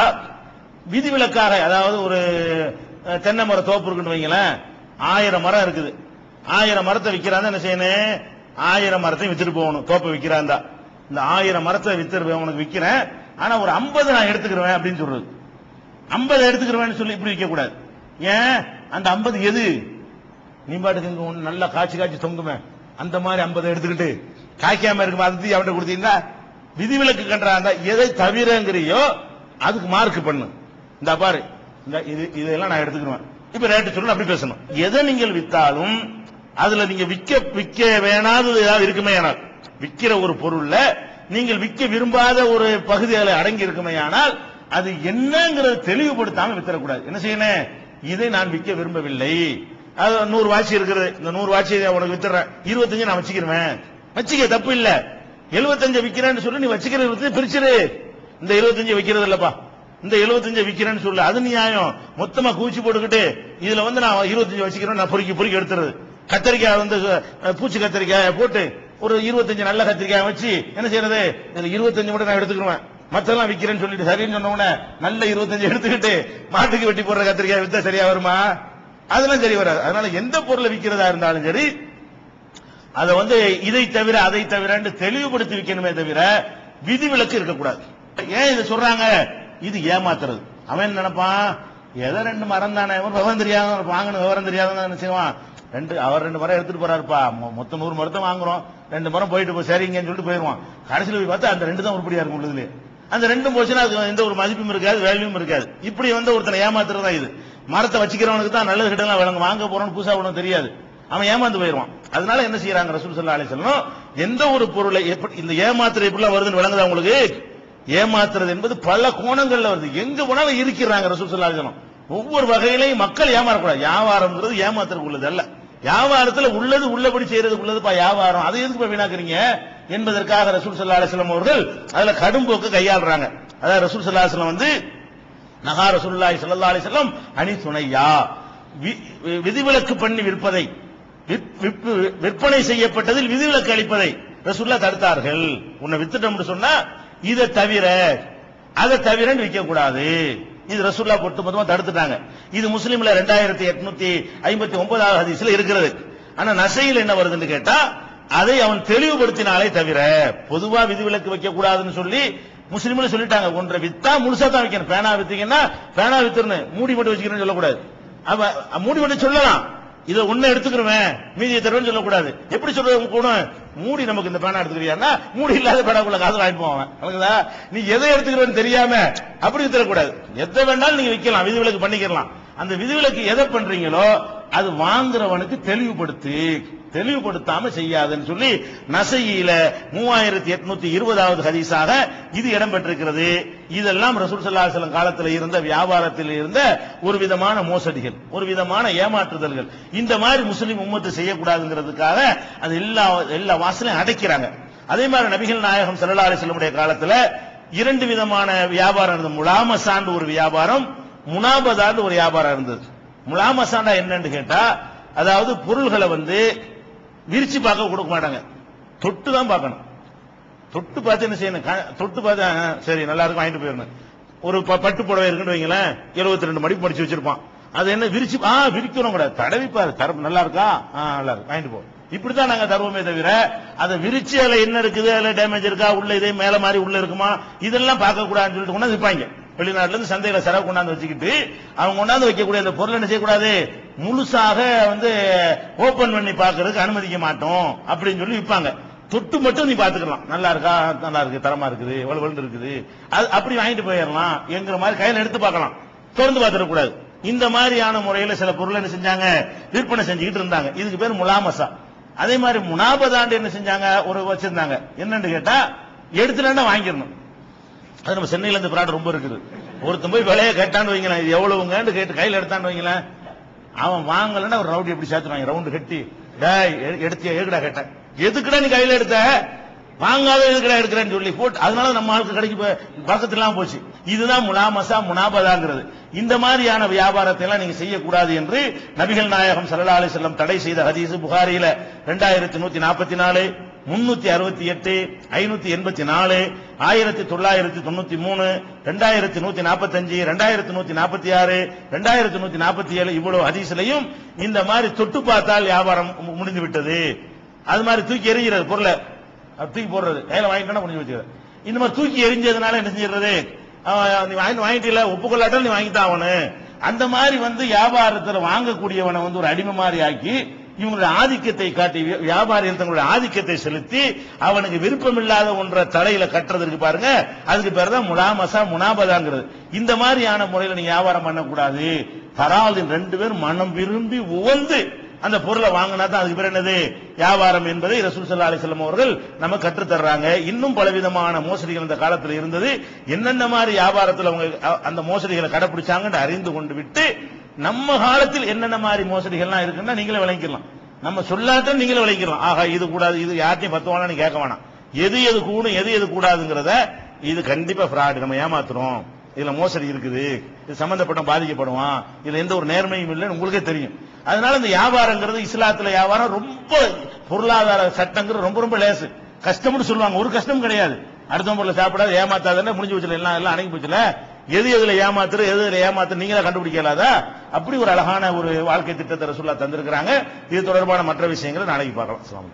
விதிவிலக்காக, அதாவது ஒரு தென்னை மர தோப்பு இருக்குன்னு வைங்களேன், 1000 மரம் இருக்குது, 1000 மரத்தை விற்கிறான் என்ன செய்யணும், 1000 மரத்தையும் வித்துட்டு போகணும். தோப்பை விற்கிறான், இந்த 1000 மரத்தை வித்து உனக்கு விற்கிறேன், ஆனா ஒரு 50 நான் எடுத்துக்கிறேன் அப்படின்னு சொல்றது. 50 எடுத்துக்கிறேன்னு சொல்லி இப்படி விற்க கூடாது. ஏன் அந்த 50 எது, நீ பாட்டுக்கு நல்லா காய்ச்சி தொங்குமே அந்த மாதிரி 50 எடுத்துக்கிட்டு காய்க்காம இருக்கு அது அவன்கிட்ட கொடுத்தீங்கன்னா விதிவிலக்கு கண்டாங்க. எதை தவிரங்கிறியோ அதுக்கு மார்க் பண்ணு. இந்த பாரு இந்த இதெல்லாம் நான் எடுத்துக்கிறேன், இப்ப ரேட்டு சொல்லணும் அப்படி பேசணும். எதை நீங்கள் வித்தாலும் அதுல நீங்க விற்க வேணாதது ஏதாவது இருக்குமே, ஆனால் விற்கிற ஒரு பொருள்ல நீங்கள் விற்க விரும்பாத ஒரு பகுதிகளை அடங்கி இருக்குமே, ஆனால் அது என்னங்கிறத தெளிவுபடுத்தாம வித்தரக்கூடாது. என்ன செய்யணும், இதை நான் விற்க விரும்பவில்லை, அது 100 வாட்சி இருக்கிறது, இந்த 100 வாட்சி உனக்கு வித்துறேன், 25 நான் வச்சுக்கிறேன், வச்சுக்க தப்பு இல்ல. 75 விற்கிறேன்னு சொல்லி நீ வச்சுக்கிறது பிரிச்சிரு. இந்த 25 விற்கிறது இல்லப்பா, இந்த 75 விற்கிறேன்னு சொல்லு, அது நியாயம். மொத்தமா கூச்சி போட்டுக்கிட்டு இதுல வந்து நான் 25 வச்சுக்கிறேன், நான் பொறுக்கி எடுத்துறது. கத்திரிக்காய் வந்து பூச்சி கத்திரிக்காய் போட்டு ஒரு 25 நல்ல கத்திரிக்காய் வச்சு என்ன செய்யறது, 25 மட்டும் நான் எடுத்துக்கிறேன், மத்தெல்லாம் விற்கிறேன்னு சொல்லிட்டு சரின்னு சொன்ன உடனே நல்ல 25 எடுத்துக்கிட்டு மாட்டுக்கு வெட்டி போடுற கத்திரிக்காய் வித்தா சரியா வருமா, அதெல்லாம் சரி வராது. அதனால எந்த பொருளை விற்கிறதா இருந்தாலும் சரி அதை வந்து இதை தவிர அதை தவிர தெளிவுபடுத்தி விற்கணுமே தவிர விதிவிலக்கு இருக்கக்கூடாது. ஏன் இதை சொல்றாங்க, இது ஏமாத்துறது. அவன் நினைப்பான் எதை 2 மரம் தானே, விவரம் தெரியாத வாங்கணும், விவரம் தெரியாத என்ன செய்வான், அவர் 2 மரம் எடுத்துட்டு போறாருப்பா, மொத்தம் 100 மரத்தை வாங்குறோம், 2 மரம் போயிட்டு சரிங்கன்னு சொல்லிட்டு போயிருவான். கடைசியில் போய் பார்த்தா அந்த 2 தான் உருப்படியா இருக்கும் உள்ளதுல. அந்த 2 போச்சுன்னா அது எந்த ஒரு மதிப்பும் இருக்காது, வேல்யூம் இருக்காது. இப்படி வந்து ஒருத்தனை ஏமாத்துறதா இது. மரத்தை வச்சுக்கிறவனுக்கு தான் நல்லது கிட்டலாம் விளங்க, வாங்க போறோம்னு புதுசா ஒன்றும் தெரியாது, அவன் ஏமாந்து போயிருவான். அதனால என்ன செய்யறாங்க ரசூல் ஸல்லல்லாஹு அலைஹி வஸல்லம், எந்த ஒரு பொருளை இந்த ஏமாத்துறது எப்படிலாம் வருதுன்னு விளங்குதா உங்களுக்கு? ஏமாத்துறது என்பது பல கோணங்கள்ல வருது, எங்க போனாலும் இருக்கிறாங்க ரசூல் ஸல்லல்லாஹு அலைஹி வஸல்லம். ஒவ்வொரு வகையிலையும் மக்கள் ஏமாறக்கூடாது. வியாபாரம்ங்கிறது ஏமாத்துறது உள்ளது அல்ல. வியாபாரத்துல உள்ளது உள்ளபடி செய்யறது உள்ளதுப்பா வியாபாரம், அதை எதுக்கு வீணாக்குறீங்க என்பதற்காக ரசூல் ஸல்லல்லாஹு அலைஹி வஸல்லம் அவர்கள் அதுல கடும் போக்கு கையாளுறாங்க. அதாவது ரசூல் ஸல்லல்லாஹு அலைஹி வஸல்லம் வந்து நஹா ரசூலுல்லாஹி ஸல்லல்லாஹு அலைஹி வஸல்லம் அனி சுனையா, விதிவிலக்கு பண்ணி விற்பதை, விற்பனை செய்யப்பட்டதில் விதிவிலக்கு அளிப்பதை ரசூலுல்லாஹ் தடுத்தார்கள். உன்னை வித்துட்டோம்னு சொன்னா இதை தவிர அதை தவிர விற்க கூடாது, இது ரசூலுல்லாஹ் ஒட்டுமொத்தமா தடுத்துட்டாங்க. இது முஸ்லிம்ல 2859வது ஹதீஸ்ல இருக்கிறது. ஆனா நசையில் என்ன வருதுன்னு கேட்டா அதை அவன் தெளிவுபடுத்தினாலே தவிர பொதுவா விதிவிலக்கு வைக்க கூடாதுன்னு சொல்லி முஸ்லிம்ல சொல்லிட்டாங்க. ஒன்றை வித்தா முழுசா தான் வைக்கணும். பேனா வித்தீங்கன்னா பேனா வித்துறன்னு மூடி மட்டும் வச்சுக்கிறேன்னு சொல்லக்கூடாது. மூடி மட்டும் சொல்லலாம், இதை ஒண்ணு எடுத்துக்கிறேன் மீதியை தருவேன்னு சொல்லக்கூடாது. எப்படி சொல்றது கூட, மூடி நமக்கு இந்த பேனா எடுத்துக்கிறியா, மூடி இல்லாத பேனாக்குள்ள காசு வாங்கிட்டு போவேன், நீ எதை எடுத்துக்கிறேன்னு தெரியாம அப்படி தரக்கூடாது. எதை வேண்டாலும் நீங்க விற்கலாம், விதிவிலக்கு பண்ணிக்கலாம். அந்த விதிவிலக்கு எதை பண்றீங்களோ அது வாங்குறவனுக்கு தெளிவுபடுத்தாம செய்யாதுன்னு சொல்லி நசையில 3820வது ஹதீஸாக இது இடம்பெற்றிருக்கிறது. இதெல்லாம் ரசூல் ஸல்லல்லாஹு அலைஹி வஸல்லம் காலத்தில் இருந்த வியாபாரத்தில் இருந்த ஒரு விதமான மோசடிகள், ஒரு விதமான ஏமாற்றுதல்கள். இந்த மாதிரி முஸ்லிம் உம்மத்து செய்யக்கூடாதுங்கிறதுக்காக அது எல்லா வாசலையும் அடைக்கிறாங்க. அதே மாதிரி நபிகள் நாயகம் ஸல்லல்லாஹு அலைஹி வஸல்லம் காலத்துல 2 விதமான வியாபாரம் இருந்தது. முலாமசாண்டு ஒரு வியாபாரம், முனாபதாண்டு ஒரு வியாபாரம் இருந்தது. முலாமசாண்டா என்னன்னு கேட்டா, அதாவது பொருள்களை வந்து விரிச்சு பார்க்க கொடுக்க மாட்டாங்க, தொட்டு தான் பார்க்கணும். தொட்டு பார்த்து என்ன செய்யணும், தொட்டு பார்த்தா சரி நல்லா இருக்கும் வாங்கிட்டு போயிடணும். ஒரு பட்டு புடவை இருக்குன்னு வைங்களேன், 72 மடிப்பு மடிச்சு வச்சிருப்பான், அது என்ன விரிச்சு விரிக்கணும் கூடாது, தடவிப்பாரு தரப்பு நல்லா இருக்கா, நல்லா இருக்கு வாங்கிட்டு போ, இப்படித்தான் நாங்க தருவோமே தவிர அதை விரிச்சு அதுல என்ன இருக்குது, அதுல டேமேஜ் இருக்கா, உள்ள இதே மேல மாதிரி உள்ள இருக்குமா, இதெல்லாம் பார்க்க கூடாதுன்னு சொல்லிட்டு கொண்டாந்து விற்பாங்க. வெளிநாட்டுல இருந்து சந்தையில சரக்கு கொண்டாந்து வச்சுக்கிட்டு அவங்க கொண்டாந்து வைக்கக்கூடிய அந்த பொருள் என்ன செய்யக்கூடாது, முழுசாக வந்து ஓபன் பண்ணி பாக்குறதுக்கு அனுமதிக்க மாட்டோம் அப்படின்னு சொல்லி விற்பாங்க. தொட்டு மட்டும் நீ பாத்துக்கலாம், நல்லா இருக்கா, நல்லா இருக்கு, தரமா இருக்குது, வலுவலு இருக்குது, அப்படி வாங்கிட்டு போயிடலாம் என்கிற மாதிரி கையில எடுத்து பார்க்கலாம், திறந்து பார்த்துடக்கூடாது. இந்த மாதிரியான முறையில சில பொருள் என்ன செஞ்சாங்க, விற்பனை செஞ்சுக்கிட்டு இருந்தாங்க. இதுக்கு பேர் முலாமசா. அதே மாதிரி முனாபதாண்டு என்ன செஞ்சாங்க, ஒரு வச்சிருந்தாங்க. என்னன்னு கேட்டா எடுத்துட்டா வாங்கிடணும். அது நம்ம சென்னையில இந்த பிராட் ரொம்ப இருக்குது, ஒருத்தன் போய் விலையை கேட்டான்னு வைங்களேன், இது எவ்வளவுங்கன்னு கேட்டு கையில எடுத்தான்னு வைங்களேன், அவன் வாங்கலன்னா ஒரு ரவுடி எப்படி சேர்த்துருவாங்க, ரவுண்டு கட்டி எடுத்தியா எதுக்குடா கேட்டேன், எதுக்குடா நீ கையில எடுத்த, வாங்காத எதுக்குடா எடுக்கிறேன்னு சொல்லி போட்டு, அதனால நம்ம ஆளுக்கு கடைக்கு பக்கத்துலாம் போச்சு. இதுதான் முலாமசா முனாபதாங்கிறது. இந்த மாதிரியான வியாபாரத்தை எல்லாம் நீங்க செய்யக்கூடாது என்று நபிகள் நாயகம் ஸல்லல்லாஹு அலைஹி வஸல்லம் தடை செய்த ஹதீஸ் புகாரியில 2144, 368, 584, 1993, 2145, 2146, 2147 இவ்வளவு ஹதீஸ்லயும் இந்த மாதிரி தொட்டு பார்த்தால் வியாபாரம் முடிந்து விட்டது, அது மாதிரி தூக்கி எறிகிறது பொருளை தூக்கி போடுறது, கையில வாங்கிட்டா முடிஞ்சு வச்சுக்கிறது. இந்த மாதிரி தூக்கி எரிஞ்சதுனால என்ன செஞ்சிடறது, நீ வாங்கிட்டீல ஒப்புக்கொள்ளாட்டால் நீ வாங்கித்தான் அவனு, அந்த மாதிரி வியாபாரத்தில் வாங்கக்கூடியவனை ஒரு அடிமை மாதிரி ஆக்கி இவங்களுடைய ஆதிக்கத்தை காட்டி வியாபாரிகள் தங்களுடைய ஆதிக்கத்தை செலுத்தி அவனுக்கு விருப்பமில்லாத ஒன்றை தலையில கட்டுறதுக்கு பாருங்க, அதுக்கு பேர் தான் முலாமசா முனாபதாங்கிறது. இந்த மாதிரியான முறையில் நீங்க வியாபாரம் பண்ணக்கூடாது. தரால் ரெண்டு பேரும் மனம் விரும்பி உவந்து அந்த பொருளை வாங்கினா தான் அதுக்கு பேர் என்னது வியாபாரம் என்பதை ரசூல் ஸல்லல்லாஹு அலைஹி வஸல்லம் அவர்கள் நம்ம கற்றுத் தர்றாங்க. இன்னும் பலவிதமான மோசடிகள் இந்த காலத்தில் இருந்தது. என்னென்ன மாதிரி வியாபாரத்தில் அவங்க அந்த மோசடிகளை கடைபிடிச்சாங்கன்னு அறிந்து கொண்டு விட்டு நம்ம காலத்தில் என்னென்ன மாதிரி மோசடிகள்லாம் இருக்குன்னா நீங்களே விளங்கிக்கலாம். நம்ம சொல்லாட்டும் நீங்களே விளங்கிக்கலாம். ஆகா இது கூடாது, இது யார்ட்டையும் 10 வாழ கேட்க வேணாம், எது எது கூடும் எது எது கூடாதுங்கிறத, இது கண்டிப்பா ஃப்ராட், நம்ம ஏமாத்துறோம், இதுல மோசடி இருக்குது, இது சம்பந்தப்பட்ட பாதிக்கப்படுவான், இதுல எந்த ஒரு நேர்மையும் இல்லைன்னு உங்களுக்கே தெரியும். அதனால இந்த வியாபாரங்கிறது இஸ்லாத்துல வியாபாரம் ரொம்ப பொருளாதார சட்டங்கிறது ரொம்ப ரொம்ப லேசு, கஷ்டம்னு சொல்லுவாங்க, ஒரு கஷ்டம் கிடையாது. அடுத்த பொருளை சாப்பிடாது ஏமாத்தாத முடிஞ்சு வச்சுல, எல்லாம் அடங்கி போச்சுல, எது எதுல ஏமாத்துற எது எதுல ஏமாத்து நீங்களா கண்டுபிடிக்கலாதா? அப்படி ஒரு அழகான ஒரு வாழ்க்கை திட்டத்தை ரசூலுல்லாஹ் தந்திருக்கிறாங்க. இது தொடர்பான மற்ற விஷயங்களை நாளைக்கு பார்க்கலாம்.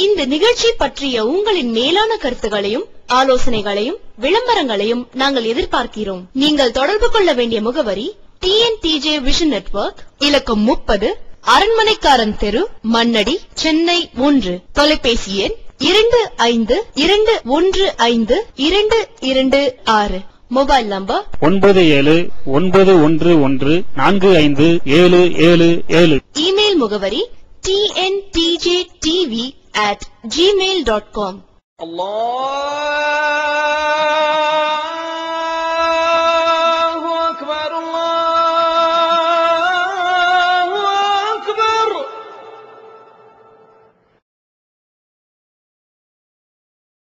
இந்த நிகழ்ச்சி பற்றிய உங்களின் மேலான கருத்துகளையும் ஆலோசனைகளையும் விளம்பரங்களையும் நாங்கள் எதிர்பார்க்கிறோம். நீங்கள் தொடர்பு கொள்ள வேண்டிய முகவரி TNTJ விஷன் நெட்வொர்க், இலக்கம் 30, அரண்மனைக்காரன் தெரு, மண்ணடி, சென்னை 3. தொலைபேசி எண் 25215226. Mobile number
9791145777.
இமெயில் முகவரி tntjtv@gmail.com.
Allah